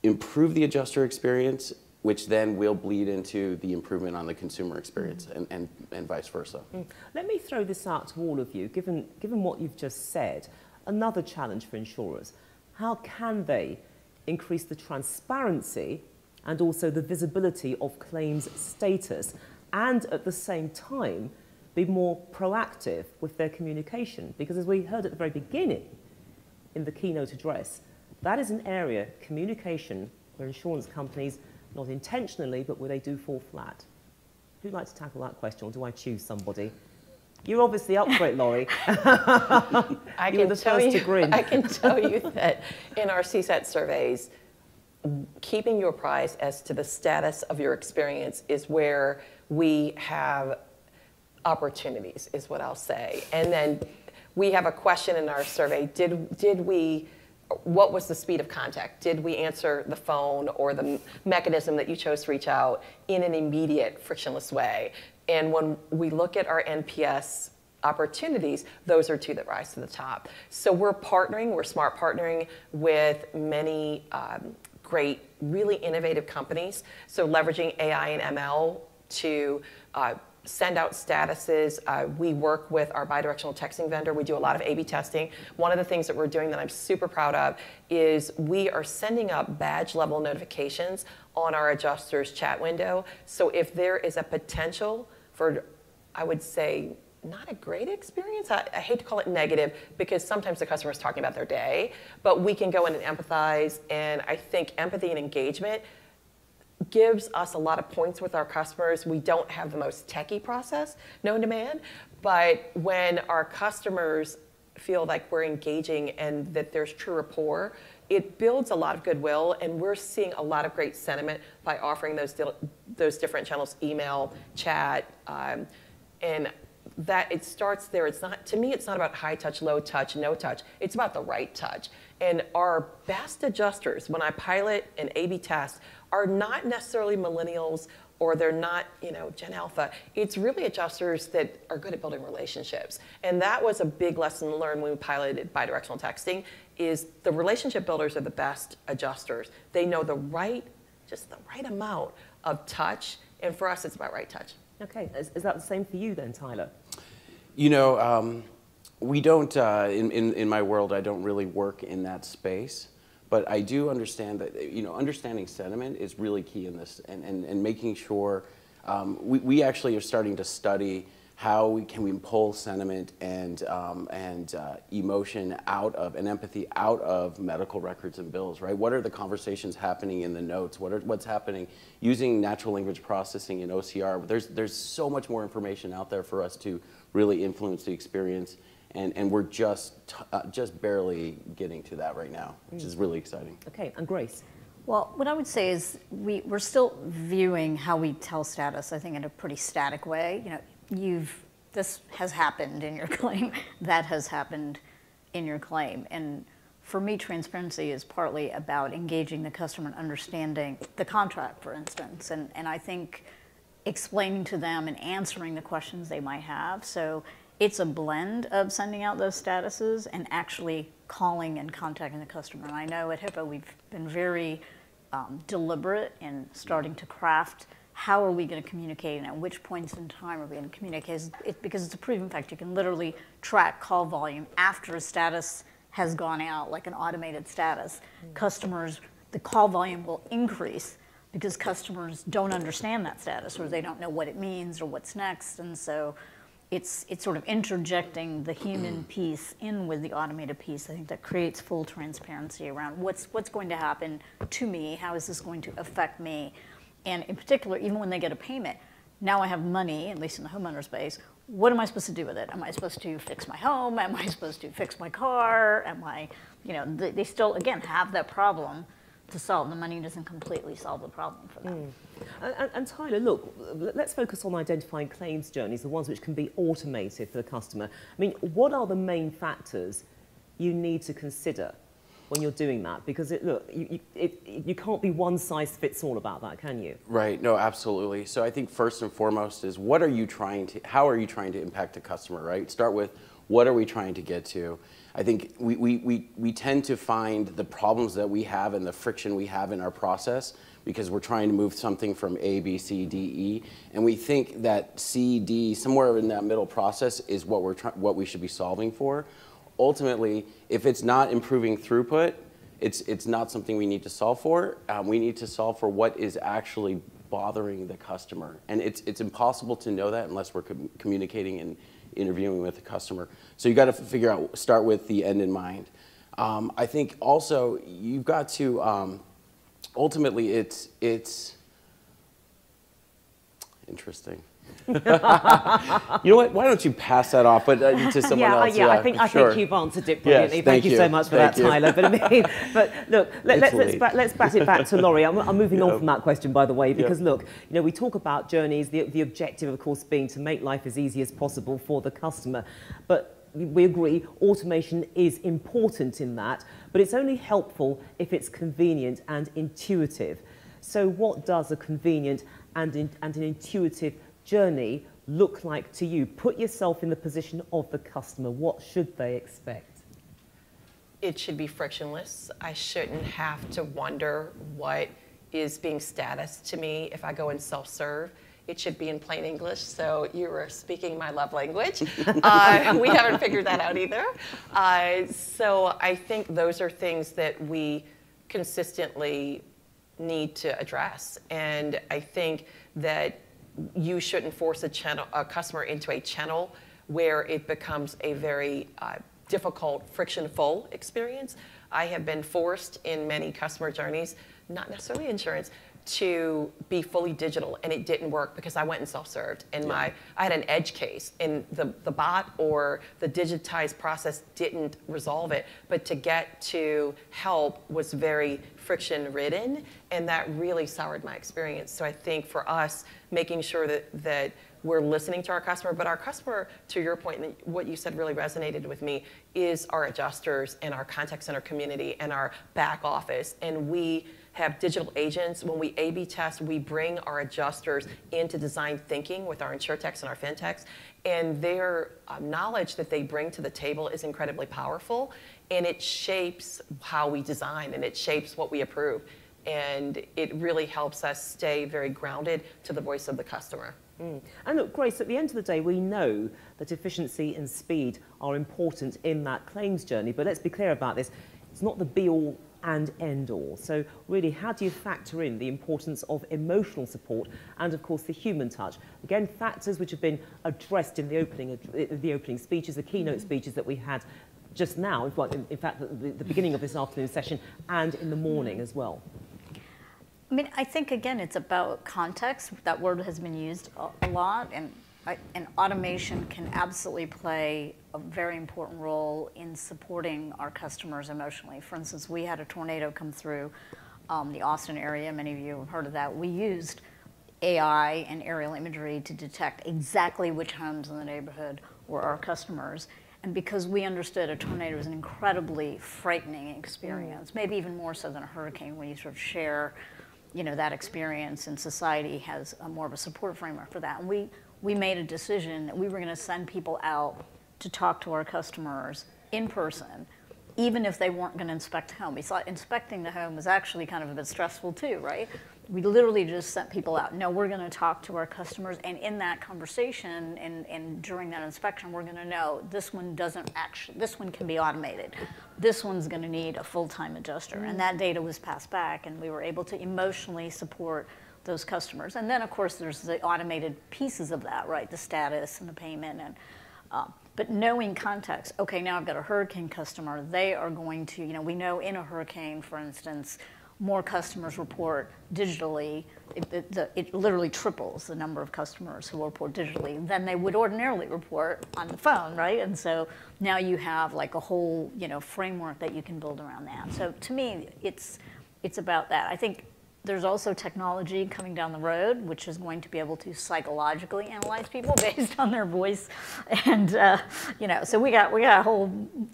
S10: improve the adjuster experience, which then will bleed into the improvement on the consumer experience, and vice versa.
S1: Let me throw this out to all of you, given what you've just said. Another challenge for insurers: how can they increase the transparency and also the visibility of claims status, and at the same time be more proactive with their communication? Because as we heard at the very beginning in the keynote address, that is an area, communication, where insurance companies, not intentionally, but where they do fall flat. Who'd like to tackle that question, or do I choose somebody? You're obviously up for it, Laurie.
S9: I
S1: You were the first to grin.
S9: I can tell you that in our CSAT surveys, keeping you apprised as to the status of your experience is where we have opportunities is what I'll say. And then we have a question in our survey, what was the speed of contact? Did we answer the phone or the mechanism that you chose to reach out in an immediate, frictionless way? And when we look at our NPS opportunities, those are two that rise to the top. So we're smart partnering with many great, really innovative companies. So leveraging AI and ML to send out statuses. We work with our bidirectional texting vendor. We do a lot of A/B testing. One of the things that we're doing that I'm super proud of is we are sending up badge level notifications on our adjuster's chat window. So if there is a potential for, I would say, not a great experience. I hate to call it negative because sometimes the customer is talking about their day, but we can go in and empathize. And I think empathy and engagement gives us a lot of points with our customers. We don't have the most techie process known to man, but when our customers feel like we're engaging and that there's true rapport, it builds a lot of goodwill, and we're seeing a lot of great sentiment by offering those different channels, email, chat, and that it starts there. It's not, to me, it's not about high touch, low touch, no touch. It's about the right touch. And our best adjusters, when I pilot an A/B test, are not necessarily millennials or they're not, Gen Alpha. It's really adjusters that are good at building relationships. And that was a big lesson learned when we piloted bidirectional texting, is the relationship builders are the best adjusters. They know just the right amount of touch. And for us, it's about right touch.
S1: Okay, is that the same for you then, Tyler?
S10: We don't, in my world, I don't really work in that space. But I do understand that, understanding sentiment is really key in this, and making sure, we actually are starting to study how can we pull sentiment and emotion out of, and empathy out of medical records and bills, right? What are the conversations happening in the notes? What's happening using natural language processing in OCR? There's so much more information out there for us to really influence the experience. And we're just barely getting to that right now, which is really exciting.
S1: Okay, and Grace?
S8: Well, what I would say is we're still viewing how we tell status, I think, in a pretty static way. This has happened in your claim, that has happened in your claim. And for me, transparency is partly about engaging the customer and understanding the contract, for instance. And I think explaining to them and answering the questions they might have. So it's a blend of sending out those statuses and actually calling and contacting the customer. And I know at Hippo we've been very deliberate in starting to craft how are we going to communicate and at which points in time are we going to communicate. Because it's a proven fact. You can literally track call volume after a status has gone out, like an automated status. Customers, the call volume will increase because customers don't understand that status, or they don't know what it means or what's next. And so it's sort of interjecting the human piece in with the automated piece. I think that creates full transparency around what's going to happen to me, how is this going to affect me, and in particular, even when they get a payment, now I have money, at least in the homeowner space. What am I supposed to do with it? Am I supposed to fix my home? Am I supposed to fix my car? Am I, they still, again, have that problem to solve. The money doesn't completely solve the problem for them.
S1: And Tyler, look, let's focus on identifying claims journeys, the ones which can be automated for the customer. I mean, what are the main factors you need to consider when you're doing that? Because you can't be one size fits all about that, can you?
S10: Right, no, absolutely. So I think first and foremost is how are you trying to impact the customer, right? Start with what are we trying to get to? I think we tend to find the problems that we have and the friction we have in our process because we're trying to move something from A, B, C, D, E, and we think that C, D, somewhere in that middle process is what we should be solving for. Ultimately, if it's not improving throughput, it's not something we need to solve for. We need to solve for what is actually bothering the customer, and it's impossible to know that unless we're communicating and interviewing with the customer. So you got to start with the end in mind. I think also you've got to, ultimately it's interesting. You know what? Why don't you pass that off to someone else?
S1: Yeah, I think you've answered it brilliantly.
S10: Yes,
S1: thank you so much for that, Tyler. But I mean, but look, let's bat it back to Laurie. I'm moving on from that question, by the way, because look, we talk about journeys. The objective, of course, being to make life as easy as possible for the customer. But we agree automation is important in that, but it's only helpful if it's convenient and intuitive. So what does a convenient and an intuitive journey look like to you? Put yourself in the position of the customer. What should they expect?
S9: It should be frictionless. I shouldn't have to wonder what is being status to me if I go and self-serve. It should be in plain English, so you were speaking my love language. We haven't figured that out either. So I think those are things that we consistently need to address. And I think that you shouldn't force a customer into a channel where it becomes a very difficult, friction-full experience. I have been forced in many customer journeys, not necessarily insurance, to be fully digital, and it didn't work because I went and self-served, and I had an edge case, and the bot or the digitized process didn't resolve it, but to get to help was very friction-ridden, and that really soured my experience. So I think for us, making sure that we're listening to our customer, but our customer, to your point, and what you said really resonated with me, is our adjusters and our contact center community and our back office, and we have digital agents. When we A/B test, we bring our adjusters into design thinking with our insurtechs and our fintechs, and their knowledge that they bring to the table is incredibly powerful, and it shapes how we design, and it shapes what we approve, and it really helps us stay very grounded to the voice of the customer.
S1: And look, Grace, at the end of the day, we know that efficiency and speed are important in that claims journey, but let's be clear about this. It's not the be-all and end-all. So really, how do you factor in the importance of emotional support and, of course, the human touch? Again, factors which have been addressed in the opening speeches, the keynote speeches that we had just now, in fact, at the beginning of this afternoon session, and in the morning as well.
S8: I mean, I think, again, it's about context. That word has been used a lot, and automation can absolutely play a very important role in supporting our customers emotionally. For instance, we had a tornado come through the Austin area. Many of you have heard of that. We used AI and aerial imagery to detect exactly which homes in the neighborhood were our customers. And because we understood a tornado is an incredibly frightening experience, maybe even more so than a hurricane, when you sort of share that experience, and society has more of a support framework for that. And we made a decision that we were going to send people out to talk to our customers in person, even if they weren't going to inspect the home. We thought inspecting the home was actually kind of a bit stressful too, right? We literally just sent people out. No, we're going to talk to our customers, and in that conversation and during that inspection, we're going to know this one can be automated. This one's going to need a full-time adjuster. And that data was passed back, and we were able to emotionally support those customers. And then, of course, there's the automated pieces of that, right? The status and the payment. But knowing context, okay, now I've got a hurricane customer. They are going to, we know in a hurricane, for instance, more customers report digitally. It literally triples the number of customers who report digitally than they would ordinarily report on the phone, right? And so now you have like a whole, framework that you can build around that. So to me, it's about that. I think there's also technology coming down the road, which is going to be able to psychologically analyze people based on their voice, and so we got a whole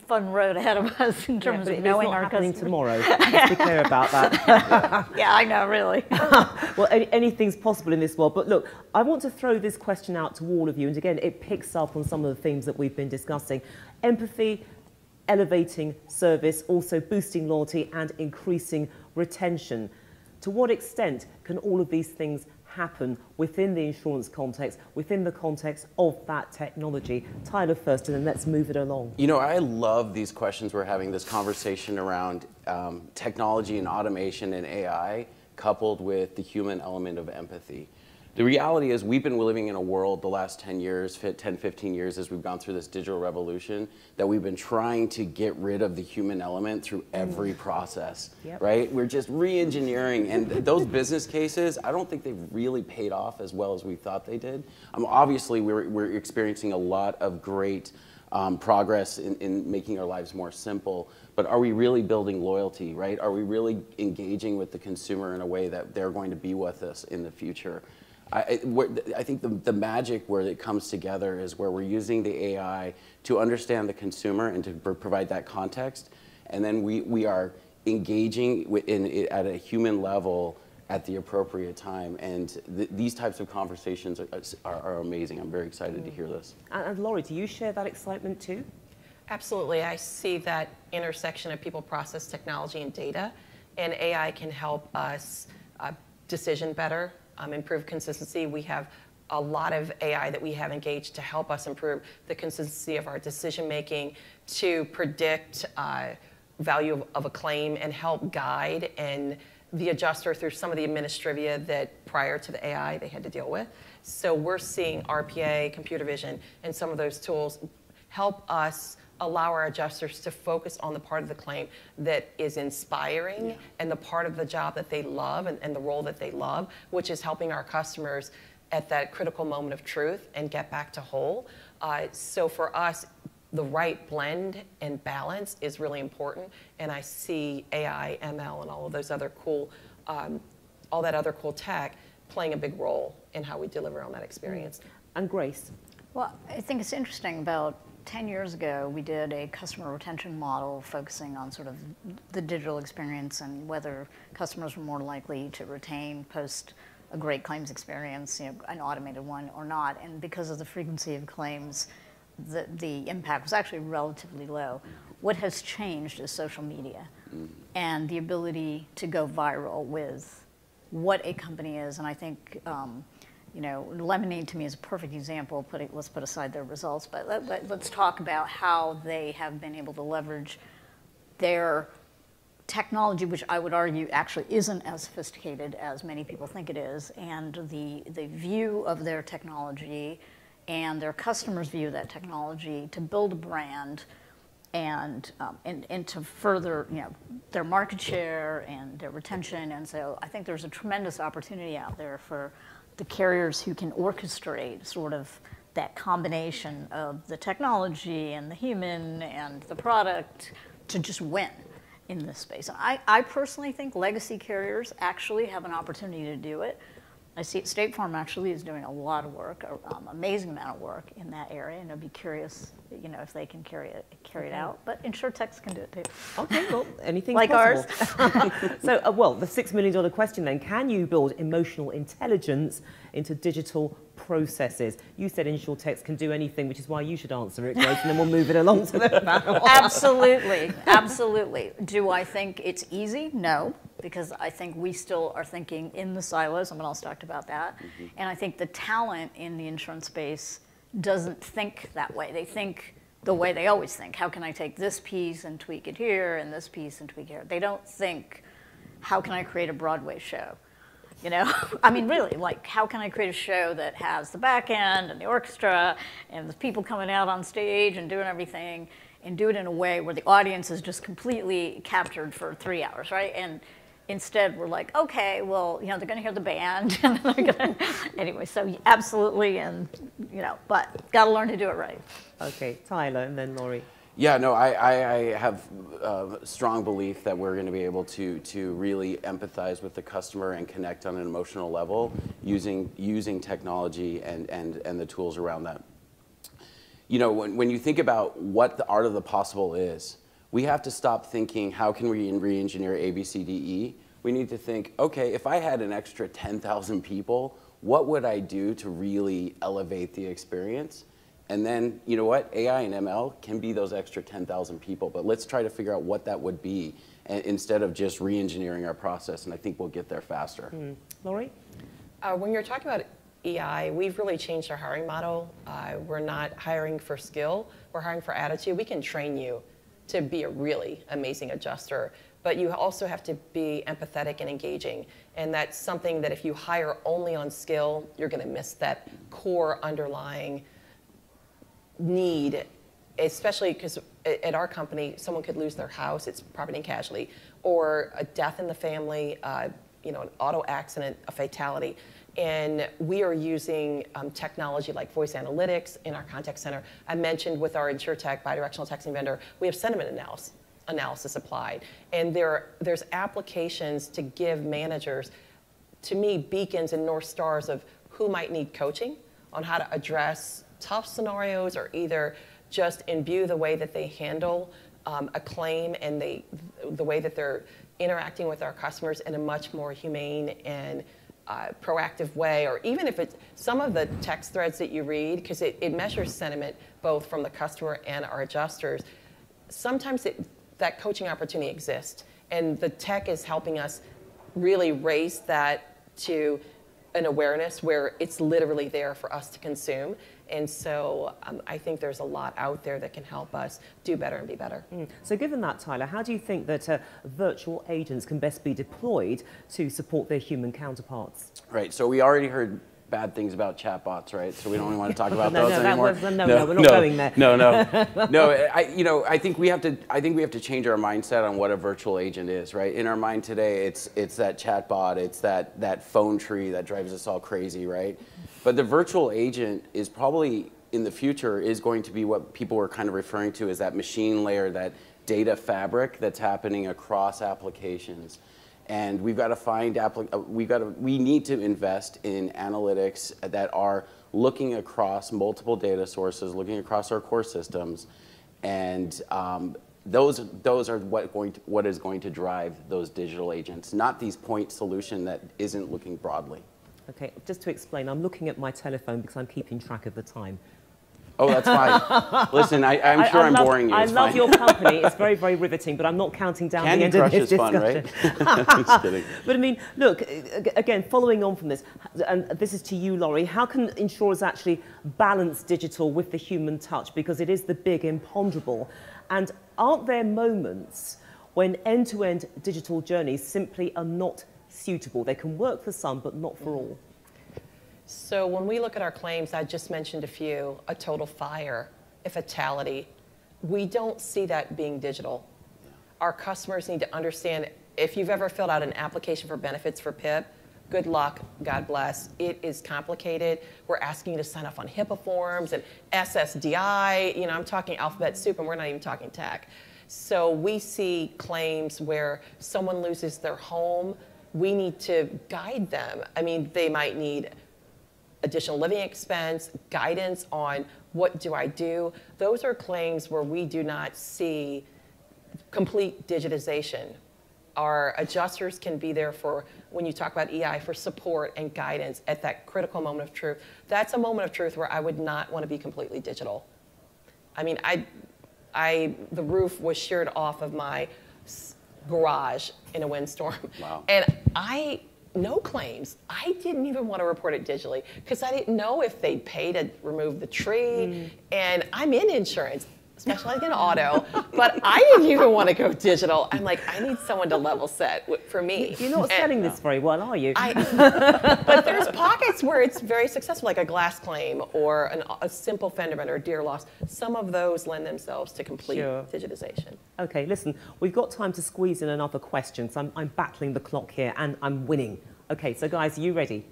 S8: fun road ahead of us in terms of knowing our customers.
S1: Tomorrow. Let's be clear about that.
S8: Yeah, I know, really.
S1: Well, anything's possible in this world. But look, I want to throw this question out to all of you, and again, it picks up on some of the themes that we've been discussing: empathy, elevating service, also boosting loyalty and increasing retention. To what extent can all of these things happen within the insurance context, within the context of that technology? Tyler first, and then let's move it along.
S10: I love these questions. We're having this conversation around technology and automation and AI coupled with the human element of empathy. The reality is we've been living in a world the last 10 years, 10, 15 years as we've gone through this digital revolution, that we've been trying to get rid of the human element through every process, right? We're just re-engineering, and those business cases, I don't think they've really paid off as well as we thought they did. Obviously, we're experiencing a lot of great progress in making our lives more simple, but are we really building loyalty, right? Are we really engaging with the consumer in a way that they're going to be with us in the future? I think the magic where it comes together is where we're using the AI to understand the consumer and to provide that context, and then we are engaging at a human level at the appropriate time, and these types of conversations are amazing. I'm very excited to hear this.
S1: And Laurie, do you share that excitement too?
S9: Absolutely. I see that intersection of people, process, technology, and data, and AI can help us decision better, improve consistency. We have a lot of AI that we have engaged to help us improve the consistency of our decision making, to predict value of a claim and help guide and the adjuster through some of the administrivia that prior to the AI they had to deal with. So we're seeing RPA, computer vision, and some of those tools help us allow our adjusters to focus on the part of the claim that is inspiring and the part of the job that they love and the role that they love, which is helping our customers at that critical moment of truth and get back to whole. So for us, the right blend and balance is really important, and I see AI, ML, and all of those other cool, all that other cool tech playing a big role in how we deliver on that experience.
S1: And Grace?
S8: Well, I think it's interesting. About 10 years ago, we did a customer retention model focusing on sort of the digital experience and whether customers were more likely to retain post a great claims experience, you know, an automated one or not. And because of the frequency of claims, the impact was actually relatively low. What has changed is social media and the ability to go viral with what a company is. And I think, you know, Lemonade to me is a perfect example. Let's put aside their results, but let's talk about how they have been able to leverage their technology, which I would argue actually isn't as sophisticated as many people think it is, and the view of their technology and their customers' view of that technology to build a brand and to further, you know, their market share and their retention. And so I think there's a tremendous opportunity out there for the carriers who can orchestrate sort of that combination of the technology and the human and the product to just win in this space. I personally think legacy carriers actually have an opportunity to do it. I see State Farm actually is doing a lot of work, amazing amount of work in that area, and I'd be curious, you know, if they can carry it out. But InsurTechs can do it too.
S1: Okay, well, anything
S8: like
S1: possible.
S8: ours.
S1: So, well, the $6 million question then: can you build emotional intelligence into digital processes? You said InsurTechs can do anything, which is why you should answer it, Grace, and then we'll move it along to the panel.
S8: Absolutely, absolutely. Do I think it's easy? No, because I think we still are thinking in the silos. Someone else talked about that. And I think the talent in the insurance space doesn't think that way. They think the way they always think. How can I take this piece and tweak it here and this piece and tweak it here? They don't think, how can I create a Broadway show? You know, I mean, really, like, how can I create a show that has the back end and the orchestra and the people coming out on stage and doing everything, and do it in a way where the audience is just completely captured for 3 hours, right? And instead, we're like, okay, well, you know, they're going to hear the band, and they're going to, anyway. So absolutely, and you know, but got to learn to do it right.
S1: Okay, Tyler, and then Laurie.
S10: Yeah, no, I have a strong belief that we're going to be able to really empathize with the customer and connect on an emotional level using technology and the tools around that. You know, when you think about what the art of the possible is, we have to stop thinking, how can we re-engineer A, B, C, D, E? We need to think, okay, if I had an extra 10,000 people, what would I do to really elevate the experience? And then, you know what, AI and ML can be those extra 10,000 people, but let's try to figure out what that would be instead of just re-engineering our process, and I think we'll get there faster.
S1: Laurie?
S9: When you're talking about EI, we've really changed our hiring model. We're not hiring for skill, we're hiring for attitude. We can train you to be a really amazing adjuster. But you also have to be empathetic and engaging. And that's something that if you hire only on skill, you're going to miss that core underlying need, especially because at our company, someone could lose their house, it's property and casualty, or a death in the family, you know, an auto accident, a fatality. And we are using technology like voice analytics in our contact center. I mentioned with our InsurTech, bidirectional texting vendor, we have sentiment analysis applied. And there's applications to give managers, to me, beacons and North Stars of who might need coaching on how to address tough scenarios or either just imbue the way that they handle a claim and the way that they're interacting with our customers in a much more humane and proactive way, or even if it's some of the text threads that you read, because it measures sentiment both from the customer and our adjusters. Sometimes that coaching opportunity exists, and the tech is helping us really raise that to an awareness where it's literally there for us to consume. And so I think there's a lot out there that can help us do better and be better.
S1: So given that, Tyler, how do you think that virtual agents can best be deployed to support their human counterparts?
S10: Right, so we already heard bad things about chatbots, right? So we don't even want to talk about those anymore.
S1: No, we're not going there.
S10: No. I think we have to change our mindset on what a virtual agent is, right? In our mind today, it's that chatbot, it's that phone tree that drives us all crazy, right? But the virtual agent is probably in the future is going to be what people were kind of referring to as that machine layer, that data fabric that's happening across applications. And we've got to find, we need to invest in analytics that are looking across multiple data sources, looking across our core systems, and those are what is going to drive those digital agents, not these point solution that isn't looking broadly.
S1: Okay, just to explain, I'm looking at my telephone because I'm keeping track of the time.
S10: Oh, that's fine. Listen, I'm sure I'm boring you.
S1: I love your company. It's very, very riveting, but I'm not counting down the end of this discussion.
S10: Candy Crush is fun, right? Just kidding.
S1: But I mean, look, again, following on from this, and this is to you, Laurie, how can insurers actually balance digital with the human touch? Because it is the big imponderable. And aren't there moments when end-to-end digital journeys simply are not suitable? They can work for some, but not for all.
S9: So when we look at our claims, I just mentioned a few, a total fire, a fatality, we don't see that being digital. Yeah. Our customers need to understand, if you've ever filled out an application for benefits for PIP, good luck, God bless. It is complicated. We're asking you to sign off on Hippo forms and SSDI, you know, I'm talking alphabet soup and we're not even talking tech. So we see claims where someone loses their home, we need to guide them. I mean, they might need additional living expense, guidance on what do I do. Those are claims where we do not see complete digitization. Our adjusters can be there for, when you talk about EI, for support and guidance at that critical moment of truth. That's a moment of truth where I would not want to be completely digital. I mean, the roof was sheared off of my garage in a windstorm.
S10: Wow.
S9: And no claims. I didn't even want to report it digitally because I didn't know if they'd pay to remove the tree. And I'm in insurance, especially in auto, but I didn't even want to go digital. I'm like, I need someone to level set for me.
S1: You're not selling this very well, are you?
S9: But there's pockets where it's very successful, like a glass claim or a simple fender bender or deer loss. Some of those lend themselves to complete digitization.
S1: Okay, listen, we've got time to squeeze in another question, so I'm battling the clock here and I'm winning. Okay, so guys, are you ready?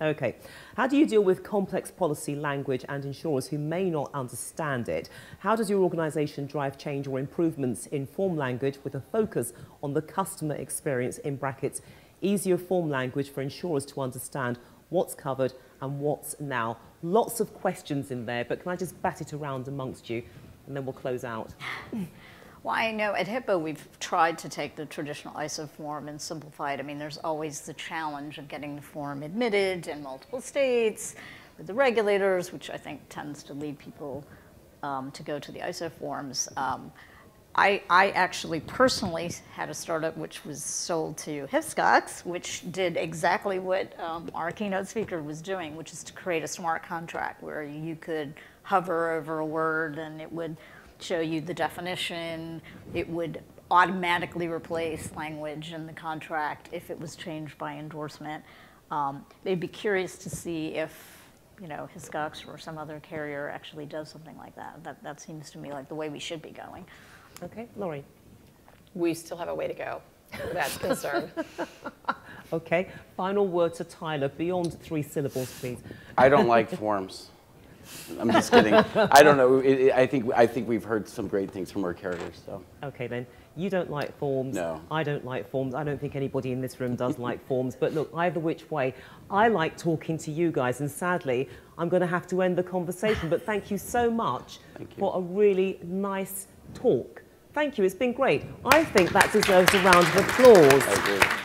S1: Okay. How do you deal with complex policy language and insurers who may not understand it? How does your organisation drive change or improvements in form language with a focus on the customer experience, in brackets, easier form language for insurers to understand what's covered and what's now? Lots of questions in there, but can I just bat it around amongst you and then we'll close out?
S8: Well, I know at Hippo we've tried to take the traditional ISO form and simplify it. I mean, there's always the challenge of getting the form admitted in multiple states with the regulators, which I think tends to lead people to go to the ISO forms. I actually personally had a startup which was sold to Hiscox, which did exactly what our keynote speaker was doing, which is to create a smart contract where you could hover over a word and it would show you the definition. It would automatically replace language in the contract if it was changed by endorsement. They'd be curious to see if, you know, Hiscox or some other carrier actually does something like that. That seems to me like the way we should be going.
S1: Okay, Laurie.
S9: We still have a way to go where that's concerned.
S1: Okay, final word to Tyler, beyond 3 syllables, please.
S10: I don't like forms. I'm just kidding. I don't know. I think we've heard some great things from our carriers. So.
S1: Okay then, you don't like forms.
S10: No.
S1: I don't like forms. I don't think anybody in this room does like forms. But look, either which way, I like talking to you guys. And sadly, I'm going to have to end the conversation. But thank you so much for a really nice talk. Thank you. It's been great. I think that deserves a round of applause.
S10: I agree.